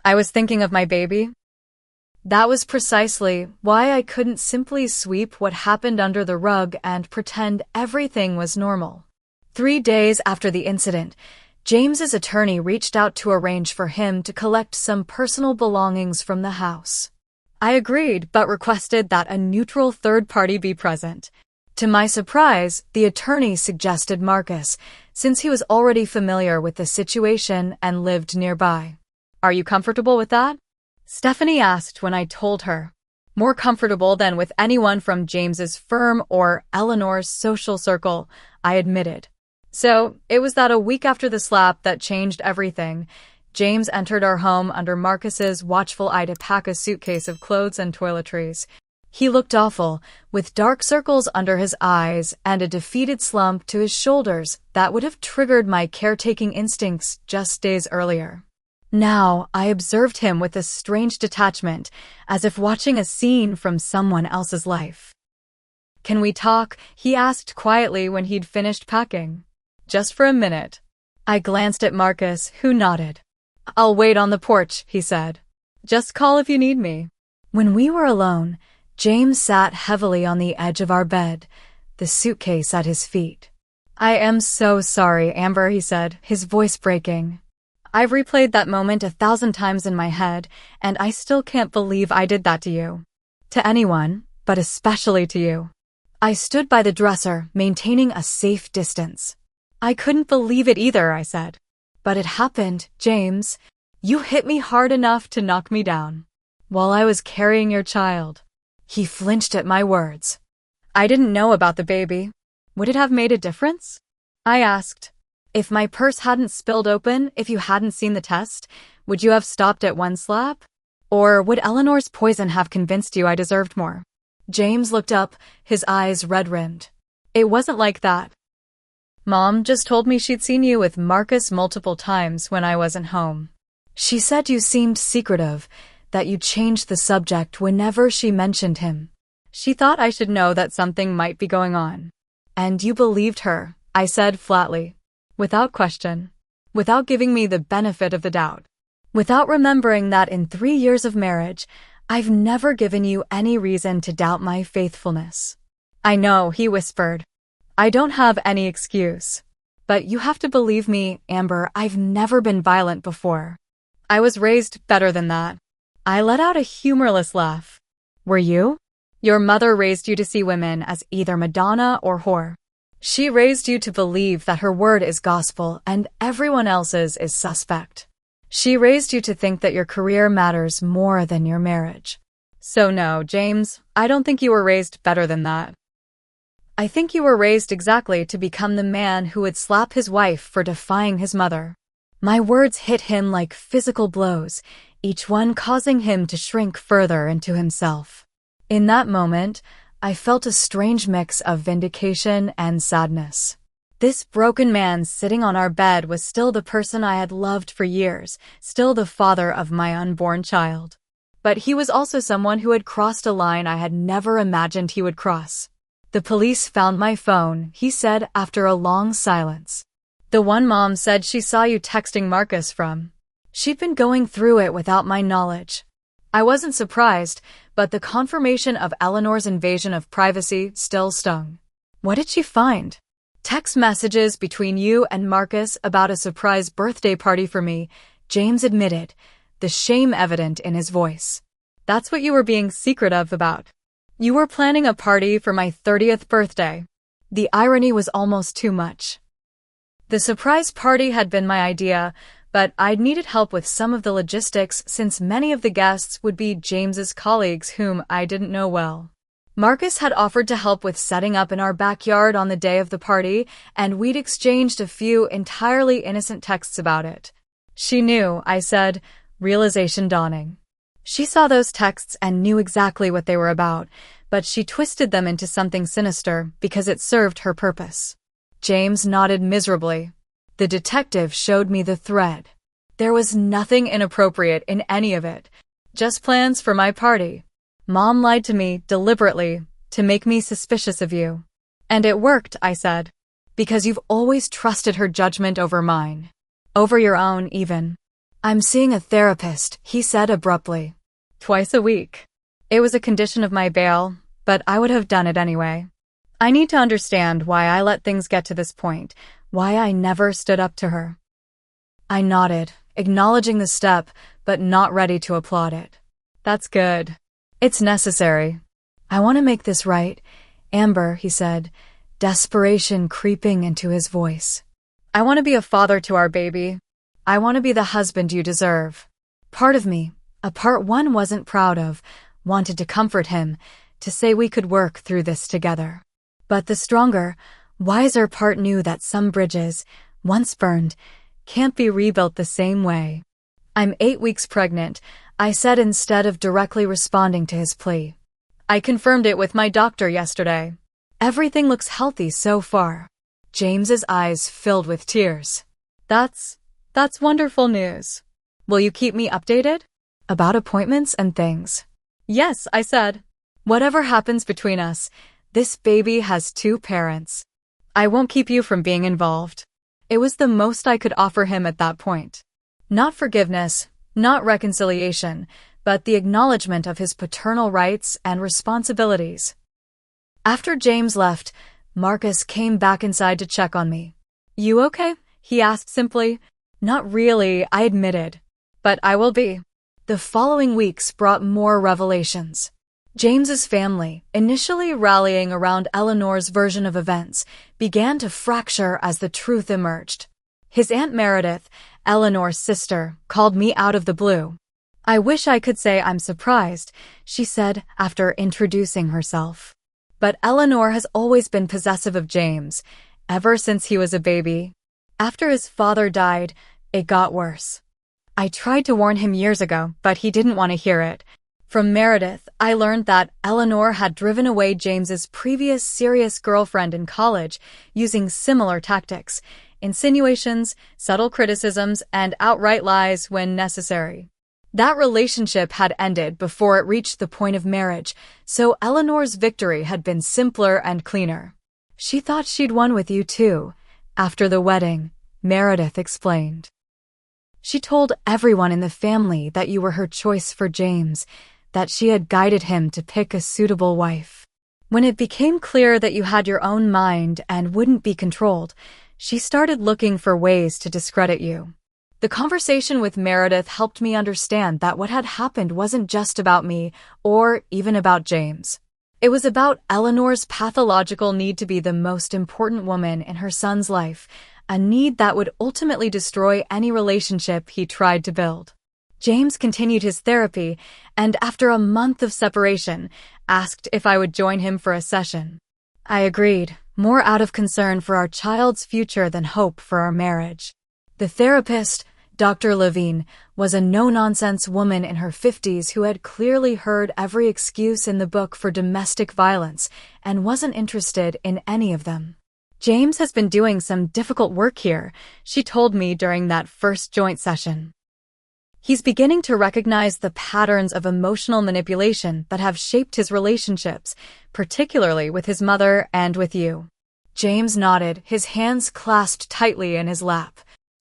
I was thinking of my baby. That was precisely why I couldn't simply sweep what happened under the rug and pretend everything was normal. 3 days after the incident, James's attorney reached out to arrange for him to collect some personal belongings from the house. I agreed, but requested that a neutral third party be present. To my surprise, the attorney suggested Marcus, since he was already familiar with the situation and lived nearby. "Are you comfortable with that?" Stephanie asked when I told her. "More comfortable than with anyone from James's firm or Eleanor's social circle," I admitted. So, it was that a week after the slap that changed everything. James entered our home under Marcus's watchful eye to pack a suitcase of clothes and toiletries. He looked awful, with dark circles under his eyes and a defeated slump to his shoulders that would have triggered my caretaking instincts just days earlier. Now, I observed him with a strange detachment, as if watching a scene from someone else's life. "Can we talk?" he asked quietly when he'd finished packing. "Just for a minute." I glanced at Marcus, who nodded. "I'll wait on the porch," he said. "Just call if you need me." When we were alone, James sat heavily on the edge of our bed, the suitcase at his feet. "I am so sorry, Amber," he said, his voice breaking. "I've replayed that moment 1,000 times in my head, and I still can't believe I did that to you. To anyone, but especially to you. I stood by the dresser, maintaining a safe distance. I couldn't believe it either, I said. But it happened, James. You hit me hard enough to knock me down while I was carrying your child. He flinched at my words. I didn't know about the baby. Would it have made a difference? I asked. If my purse hadn't spilled open, if you hadn't seen the test, would you have stopped at one slap? Or would Eleanor's poison have convinced you I deserved more? James looked up, his eyes red-rimmed. It wasn't like that. Mom just told me she'd seen you with Marcus multiple times when I wasn't home. She said you seemed secretive, that you changed the subject whenever she mentioned him. She thought I should know that something might be going on. And you believed her, I said flatly. Without question. Without giving me the benefit of the doubt. Without remembering that in 3 years of marriage, I've never given you any reason to doubt my faithfulness. I know, he whispered. I don't have any excuse. But you have to believe me, Amber, I've never been violent before. I was raised better than that. I let out a humorless laugh. Were you? Your mother raised you to see women as either Madonna or whore. She raised you to believe that her word is gospel and everyone else's is suspect. She raised you to think that your career matters more than your marriage. So no, James, I don't think you were raised better than that. I think you were raised exactly to become the man who would slap his wife for defying his mother. My words hit him like physical blows, each one causing him to shrink further into himself. In that moment, I felt a strange mix of vindication and sadness. This broken man sitting on our bed was still the person I had loved for years, still the father of my unborn child. But he was also someone who had crossed a line I had never imagined he would cross. The police found my phone, he said after a long silence. The one Mom said she saw you texting Marcus from. She'd been going through it without my knowledge. I wasn't surprised, but the confirmation of Eleanor's invasion of privacy still stung. What did she find? Text messages between you and Marcus about a surprise birthday party for me, James admitted, the shame evident in his voice. That's what you were being secretive about. You were planning a party for my 30th birthday. The irony was almost too much. The surprise party had been my idea, but I'd needed help with some of the logistics since many of the guests would be James's colleagues whom I didn't know well. Marcus had offered to help with setting up in our backyard on the day of the party, and we'd exchanged a few entirely innocent texts about it. She knew, I said, realization dawning. She saw those texts and knew exactly what they were about, but she twisted them into something sinister because it served her purpose. James nodded miserably. The detective showed me the thread. There was nothing inappropriate in any of it. Just plans for my party. Mom lied to me deliberately to make me suspicious of you. And it worked, I said. Because you've always trusted her judgment over mine. Over your own, even. I'm seeing a therapist, he said abruptly. Twice a week. It was a condition of my bail, but I would have done it anyway. I need to understand why I let things get to this point, why I never stood up to her. I nodded, acknowledging the step, but not ready to applaud it. That's good. It's necessary. I want to make this right, Amber, he said, desperation creeping into his voice. I want to be a father to our baby. I want to be the husband you deserve. Part of me, a part one wasn't proud of, wanted to comfort him, to say we could work through this together. But the stronger, wiser part knew that some bridges, once burned, can't be rebuilt the same way. I'm 8 weeks pregnant, I said instead of directly responding to his plea. I confirmed it with my doctor yesterday. Everything looks healthy so far. James's eyes filled with tears. That's wonderful news. Will you keep me updated? About appointments and things. Yes, I said. Whatever happens between us, this baby has 2 parents. I won't keep you from being involved. It was the most I could offer him at that point. Not forgiveness, not reconciliation, but the acknowledgement of his paternal rights and responsibilities. After James left, Marcus came back inside to check on me. You okay? He asked simply. Not really, I admitted. But I will be. The following weeks brought more revelations. James's family, initially rallying around Eleanor's version of events, began to fracture as the truth emerged. His Aunt Meredith, Eleanor's sister, called me out of the blue. "I wish I could say I'm surprised," she said after introducing herself. "But Eleanor has always been possessive of James, ever since he was a baby. After his father died, it got worse. I tried to warn him years ago, but he didn't want to hear it." From Meredith, I learned that Eleanor had driven away James's previous serious girlfriend in college using similar tactics: insinuations, subtle criticisms, and outright lies when necessary. That relationship had ended before it reached the point of marriage, so Eleanor's victory had been simpler and cleaner. "She thought she'd won with you too, after the wedding," Meredith explained. "She told everyone in the family that you were her choice for James, that she had guided him to pick a suitable wife. When it became clear that you had your own mind and wouldn't be controlled, she started looking for ways to discredit you." The conversation with Meredith helped me understand that what had happened wasn't just about me or even about James. It was about Eleanor's pathological need to be the most important woman in her son's life, a need that would ultimately destroy any relationship he tried to build. James continued his therapy, and after a month of separation, asked if I would join him for a session. I agreed, more out of concern for our child's future than hope for our marriage. The therapist, Dr. Levine, was a no-nonsense woman in her 50s who had clearly heard every excuse in the book for domestic violence and wasn't interested in any of them. "James has been doing some difficult work here," she told me during that first joint session. "He's beginning to recognize the patterns of emotional manipulation that have shaped his relationships, particularly with his mother and with you." James nodded, his hands clasped tightly in his lap.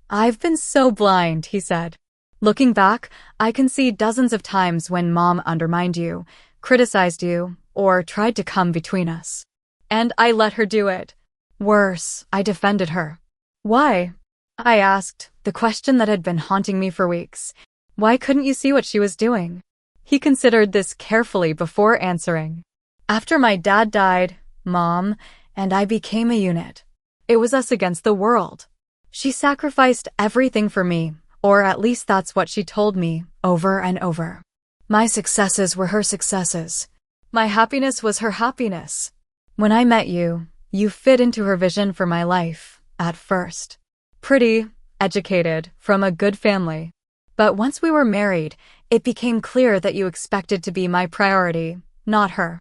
"I've been so blind," he said. "Looking back, I can see dozens of times when Mom undermined you, criticized you, or tried to come between us. And I let her do it. Worse, I defended her." "Why?" I asked, the question that had been haunting me for weeks. "Why couldn't you see what she was doing?" He considered this carefully before answering. "After my dad died, Mom and I became a unit. It was us against the world. She sacrificed everything for me, or at least that's what she told me, over and over. My successes were her successes. My happiness was her happiness. When I met you, you fit into her vision for my life, at first. Pretty, educated, from a good family. But once we were married, it became clear that you expected to be my priority, not her.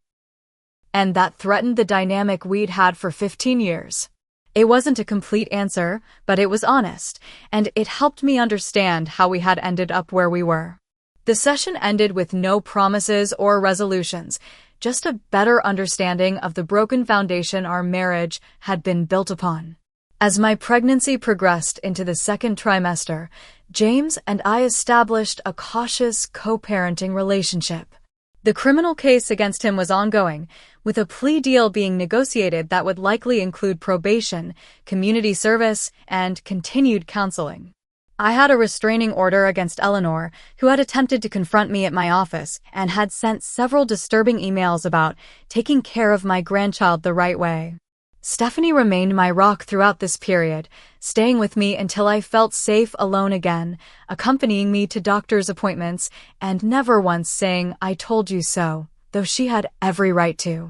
And that threatened the dynamic we'd had for 15 years. It wasn't a complete answer, but it was honest, and it helped me understand how we had ended up where we were. The session ended with no promises or resolutions, just a better understanding of the broken foundation our marriage had been built upon. As my pregnancy progressed into the second trimester, James and I established a cautious co-parenting relationship. The criminal case against him was ongoing, with a plea deal being negotiated that would likely include probation, community service, and continued counseling. I had a restraining order against Eleanor, who had attempted to confront me at my office and had sent several disturbing emails about taking care of my grandchild the right way. Stephanie remained my rock throughout this period, staying with me until I felt safe alone again, accompanying me to doctor's appointments, and never once saying, "I told you so," though she had every right to.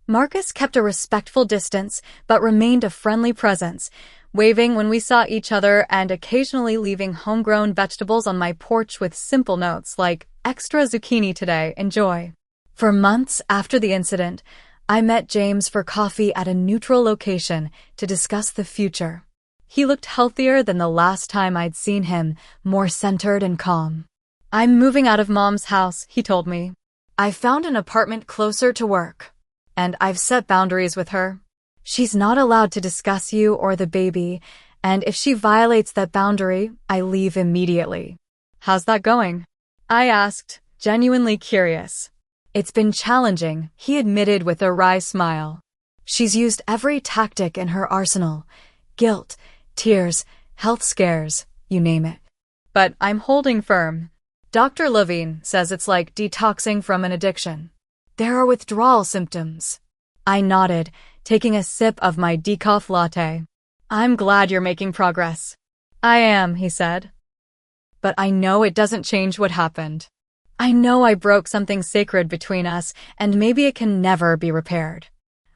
Marcus kept a respectful distance, but remained a friendly presence, waving when we saw each other and occasionally leaving homegrown vegetables on my porch with simple notes like, "Extra zucchini today, enjoy." For months after the incident, I met James for coffee at a neutral location to discuss the future. He looked healthier than the last time I'd seen him, more centered and calm. "I'm moving out of Mom's house," he told me. "I found an apartment closer to work. And I've set boundaries with her. She's not allowed to discuss you or the baby, and if she violates that boundary, I leave immediately." "How's that going?" I asked, genuinely curious. "It's been challenging," he admitted with a wry smile. "She's used every tactic in her arsenal. Guilt, tears, health scares, you name it. But I'm holding firm. Dr. Levine says it's like detoxing from an addiction. There are withdrawal symptoms. I nodded, taking a sip of my decaf latte. I'm glad you're making progress. I am, he said. But I know it doesn't change what happened. I know I broke something sacred between us, and maybe it can never be repaired.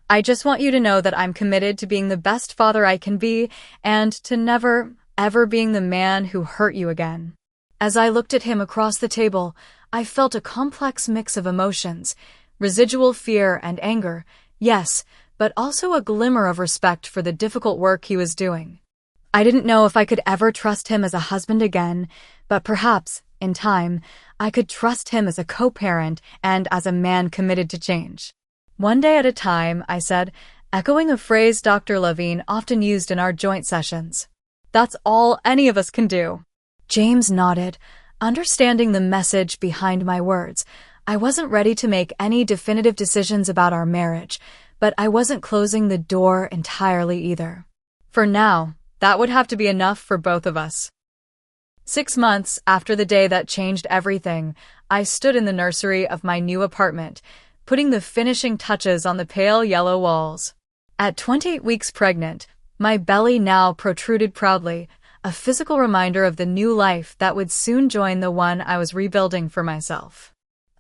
I just want you to know that I'm committed to being the best father I can be, and to never, ever being the man who hurt you again. As I looked at him across the table, I felt a complex mix of emotions, residual fear and anger, yes, but also a glimmer of respect for the difficult work he was doing. I didn't know if I could ever trust him as a husband again, but perhaps, in time, I could trust him as a co-parent and as a man committed to change. One day at a time, I said, echoing a phrase Dr. Levine often used in our joint sessions. That's all any of us can do. James nodded, understanding the message behind my words. I wasn't ready to make any definitive decisions about our marriage, but I wasn't closing the door entirely either. For now, that would have to be enough for both of us. 6 months after the day that changed everything, I stood in the nursery of my new apartment, putting the finishing touches on the pale yellow walls. At 28 weeks pregnant, my belly now protruded proudly, a physical reminder of the new life that would soon join the one I was rebuilding for myself.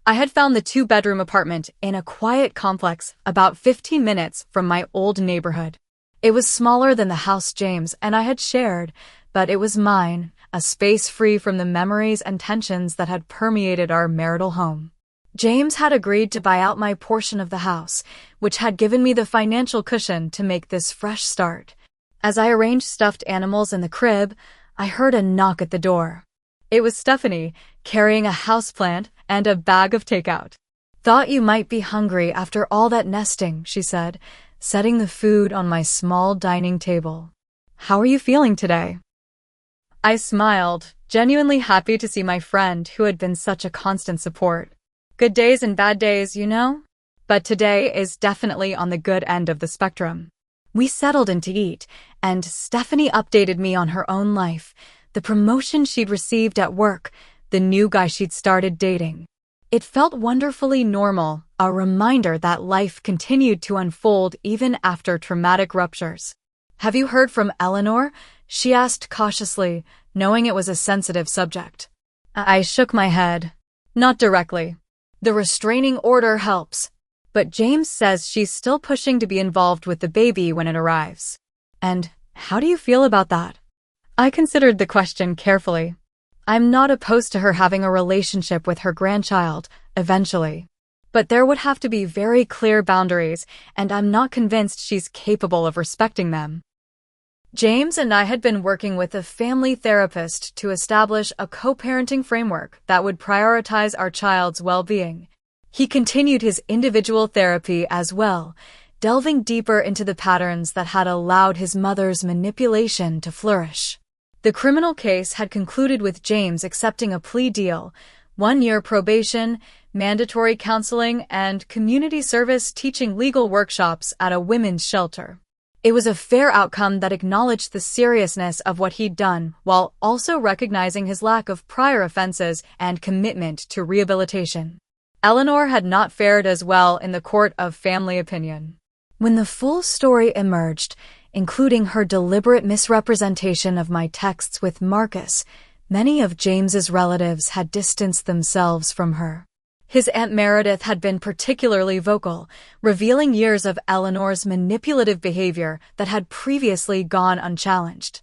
I had found the 2-bedroom apartment in a quiet complex about 15 minutes from my old neighborhood. It was smaller than the house James and I had shared, but it was mine, a space free from the memories and tensions that had permeated our marital home. James had agreed to buy out my portion of the house, which had given me the financial cushion to make this fresh start. As I arranged stuffed animals in the crib, I heard a knock at the door. It was Stephanie, carrying a houseplant and a bag of takeout. Thought you might be hungry after all that nesting, she said, setting the food on my small dining table. How are you feeling today? I smiled, genuinely happy to see my friend who had been such a constant support. Good days and bad days, you know? But today is definitely on the good end of the spectrum. We settled in to eat, and Stephanie updated me on her own life, the promotion she'd received at work, the new guy she'd started dating. It felt wonderfully normal, a reminder that life continued to unfold even after traumatic ruptures. Have you heard from Eleanor? She asked cautiously, knowing it was a sensitive subject. I shook my head. Not directly. The restraining order helps. But James says she's still pushing to be involved with the baby when it arrives. And how do you feel about that? I considered the question carefully. I'm not opposed to her having a relationship with her grandchild, eventually. But there would have to be very clear boundaries, and I'm not convinced she's capable of respecting them. James and I had been working with a family therapist to establish a co-parenting framework that would prioritize our child's well-being. He continued his individual therapy as well, delving deeper into the patterns that had allowed his mother's manipulation to flourish. The criminal case had concluded with James accepting a plea deal, 1-year probation, mandatory counseling, and community service teaching legal workshops at a women's shelter. It was a fair outcome that acknowledged the seriousness of what he'd done while also recognizing his lack of prior offenses and commitment to rehabilitation. Eleanor had not fared as well in the court of family opinion. When the full story emerged, including her deliberate misrepresentation of my texts with Marcus, many of James's relatives had distanced themselves from her. His Aunt Meredith had been particularly vocal, revealing years of Eleanor's manipulative behavior that had previously gone unchallenged.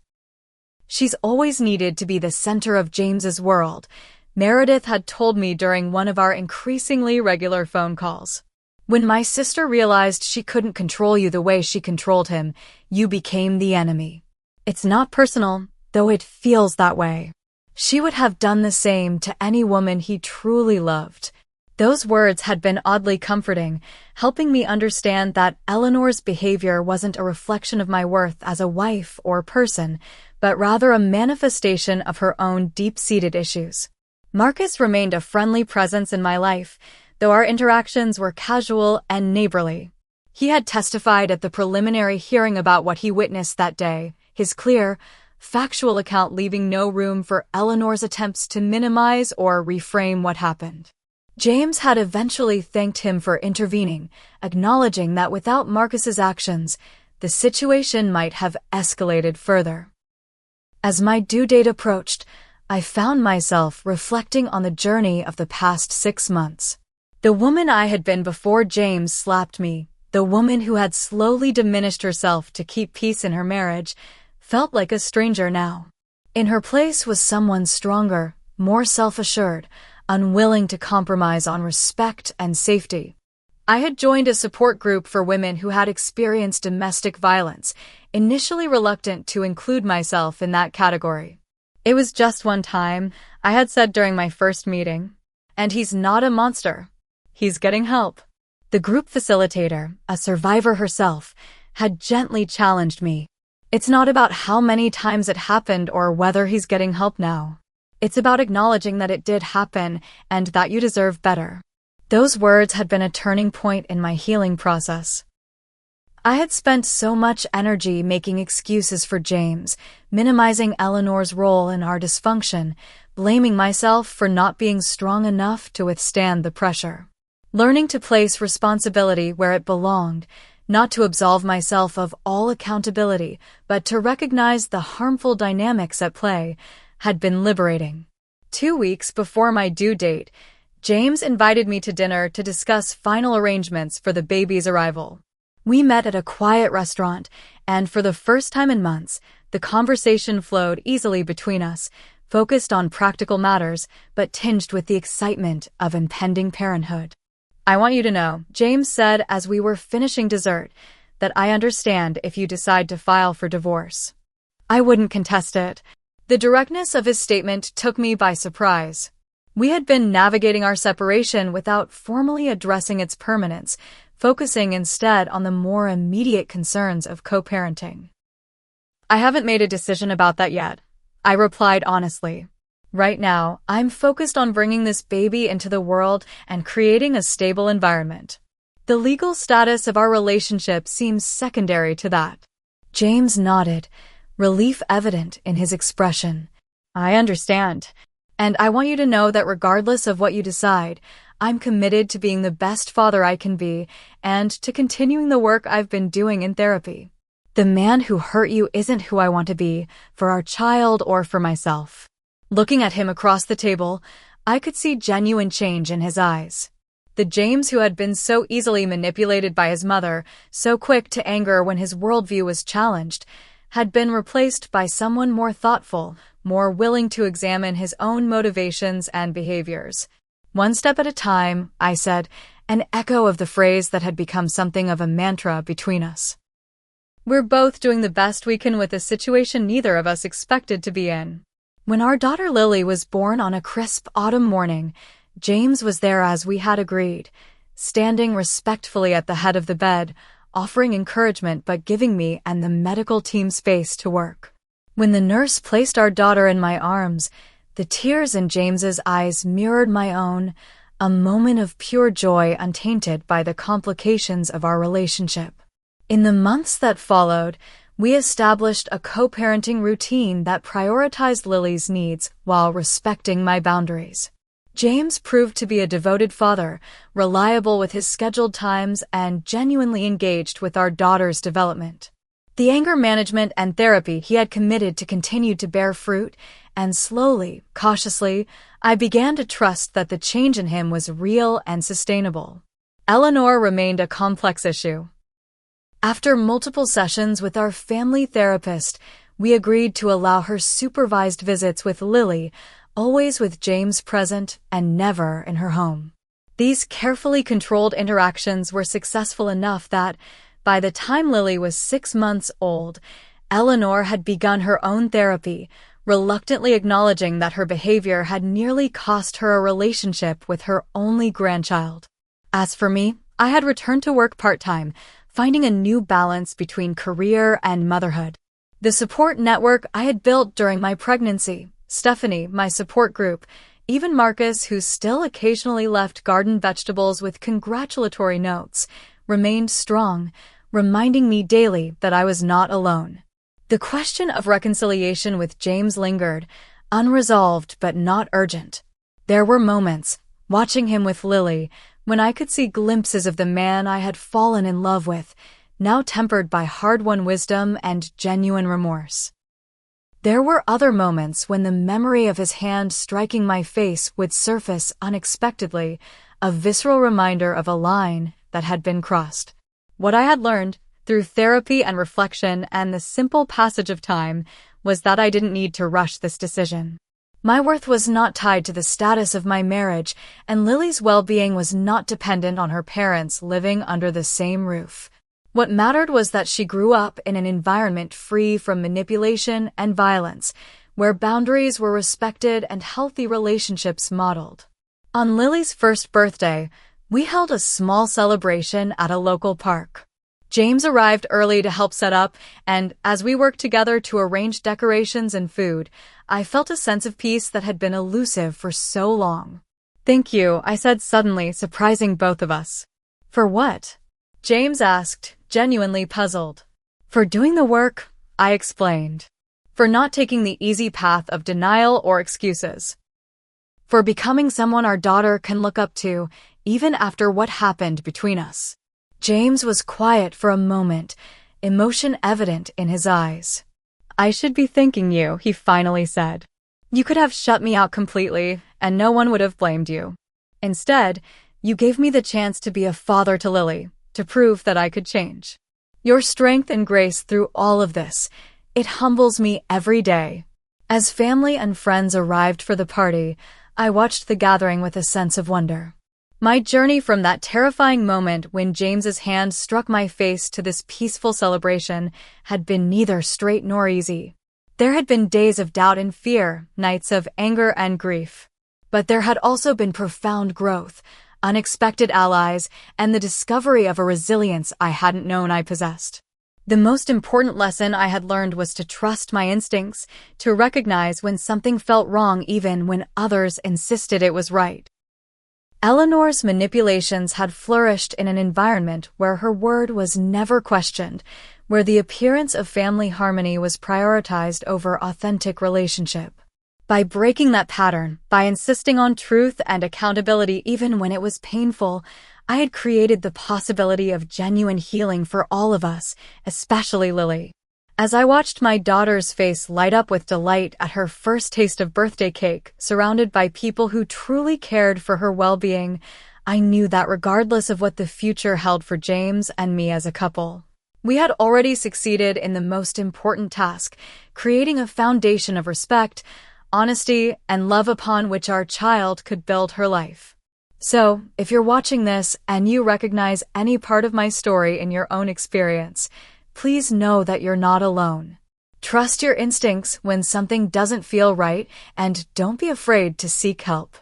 She's always needed to be the center of James's world, Meredith had told me during one of our increasingly regular phone calls. When my sister realized she couldn't control you the way she controlled him, you became the enemy. It's not personal, though it feels that way. She would have done the same to any woman he truly loved. Those words had been oddly comforting, helping me understand that Eleanor's behavior wasn't a reflection of my worth as a wife or person, but rather a manifestation of her own deep-seated issues. Marcus remained a friendly presence in my life, though our interactions were casual and neighborly. He had testified at the preliminary hearing about what he witnessed that day, his clear, factual account leaving no room for Eleanor's attempts to minimize or reframe what happened. James had eventually thanked him for intervening, acknowledging that without Marcus's actions, the situation might have escalated further. As my due date approached, I found myself reflecting on the journey of the past 6 months. The woman I had been before James slapped me, the woman who had slowly diminished herself to keep peace in her marriage, felt like a stranger now. In her place was someone stronger, more self-assured, unwilling to compromise on respect and safety. I had joined a support group for women who had experienced domestic violence, initially reluctant to include myself in that category. It was just one time, I had said during my first meeting, and he's not a monster. He's getting help. The group facilitator, a survivor herself, had gently challenged me. It's not about how many times it happened or whether he's getting help now. It's about acknowledging that it did happen and that you deserve better. Those words had been a turning point in my healing process. I had spent so much energy making excuses for James, minimizing Eleanor's role in our dysfunction, blaming myself for not being strong enough to withstand the pressure. Learning to place responsibility where it belonged, not to absolve myself of all accountability, but to recognize the harmful dynamics at play, had been liberating. 2 weeks before my due date, James invited me to dinner to discuss final arrangements for the baby's arrival. We met at a quiet restaurant, and for the first time in months, the conversation flowed easily between us, focused on practical matters, but tinged with the excitement of impending parenthood. "I want you to know," James said as we were finishing dessert, "that I understand if you decide to file for divorce." I wouldn't contest it. The directness of his statement took me by surprise. We had been navigating our separation without formally addressing its permanence, focusing instead on the more immediate concerns of co-parenting. "I haven't made a decision about that yet," I replied honestly. "Right now, I'm focused on bringing this baby into the world and creating a stable environment. The legal status of our relationship seems secondary to that." James nodded, relief evident in his expression. "I understand. And I want you to know that regardless of what you decide, I'm committed to being the best father I can be and to continuing the work I've been doing in therapy. The man who hurt you isn't who I want to be, for our child or for myself." Looking at him across the table, I could see genuine change in his eyes. The James who had been so easily manipulated by his mother, so quick to anger when his worldview was challenged, had been replaced by someone more thoughtful, more willing to examine his own motivations and behaviors. "One step at a time," I said, an echo of the phrase that had become something of a mantra between us. "We're both doing the best we can with a situation neither of us expected to be in." When our daughter Lily was born on a crisp autumn morning, James was there as we had agreed, standing respectfully at the head of the bed, offering encouragement but giving me and the medical team space to work. When the nurse placed our daughter in my arms, the tears in James's eyes mirrored my own, a moment of pure joy untainted by the complications of our relationship. In the months that followed, we established a co-parenting routine that prioritized Lily's needs while respecting my boundaries. James proved to be a devoted father, reliable with his scheduled times and genuinely engaged with our daughter's development. The anger management and therapy he had committed to continued to bear fruit, and slowly, cautiously, I began to trust that the change in him was real and sustainable. Eleanor remained a complex issue. After multiple sessions with our family therapist, we agreed to allow her supervised visits with Lily, always with James present and never in her home. These carefully controlled interactions were successful enough that, by the time Lily was 6 months old, Eleanor had begun her own therapy, reluctantly acknowledging that her behavior had nearly cost her a relationship with her only grandchild. As for me, I had returned to work part-time, finding a new balance between career and motherhood. The support network I had built during my pregnancy, Stephanie, my support group, even Marcus, who still occasionally left garden vegetables with congratulatory notes, remained strong, reminding me daily that I was not alone. The question of reconciliation with James lingered, unresolved but not urgent. There were moments, Watching him with Lily, when I could see glimpses of the man I had fallen in love with, now tempered by hard-won wisdom and genuine remorse. There were other moments when the memory of his hand striking my face would surface unexpectedly, a visceral reminder of a line that had been crossed. What I had learned, through therapy and reflection and the simple passage of time, was that I didn't need to rush this decision. My worth was not tied to the status of my marriage, and Lily's well-being was not dependent on her parents living under the same roof. What mattered was that she grew up in an environment free from manipulation and violence, where boundaries were respected and healthy relationships modeled. On Lily's first birthday, we held a small celebration at a local park. James arrived early to help set up, and as we worked together to arrange decorations and food, I felt a sense of peace that had been elusive for so long. "Thank you," I said suddenly, surprising both of us. "For what?" James asked, genuinely puzzled. "For doing the work," I explained. "For not taking the easy path of denial or excuses. For becoming someone our daughter can look up to, even after what happened between us." James was quiet for a moment, emotion evident in his eyes. "I should be thanking you," he finally said. "You could have shut me out completely, and no one would have blamed you. Instead, you gave me the chance to be a father to Lily, to prove that I could change. Your strength and grace through all of this, it humbles me every day." As family and friends arrived for the party, I watched the gathering with a sense of wonder. My journey from that terrifying moment when James's hand struck my face to this peaceful celebration had been neither straight nor easy. There had been days of doubt and fear, nights of anger and grief. But there had also been profound growth, unexpected allies, and the discovery of a resilience I hadn't known I possessed. The most important lesson I had learned was to trust my instincts, to recognize when something felt wrong even when others insisted it was right. Eleanor's manipulations had flourished in an environment where her word was never questioned, where the appearance of family harmony was prioritized over authentic relationship. By breaking that pattern, by insisting on truth and accountability even when it was painful, I had created the possibility of genuine healing for all of us, especially Lily. As I watched my daughter's face light up with delight at her first taste of birthday cake, surrounded by people who truly cared for her well-being, I knew that regardless of what the future held for James and me as a couple, we had already succeeded in the most important task, creating a foundation of respect, honesty, and love upon which our child could build her life. So, if you're watching this and you recognize any part of my story in your own experience, please know that you're not alone. Trust your instincts when something doesn't feel right, and don't be afraid to seek help.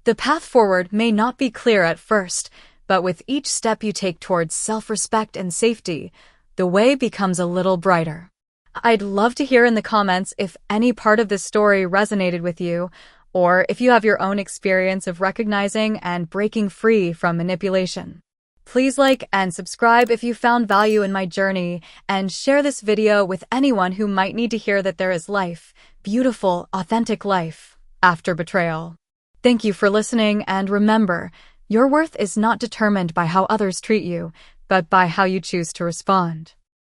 The path forward may not be clear at first, but with each step you take towards self-respect and safety, the way becomes a little brighter. I'd love to hear in the comments if any part of this story resonated with you, or if you have your own experience of recognizing and breaking free from manipulation. Please like and subscribe if you found value in my journey, and share this video with anyone who might need to hear that there is life, beautiful, authentic life, after betrayal. Thank you for listening, and remember, your worth is not determined by how others treat you, but by how you choose to respond.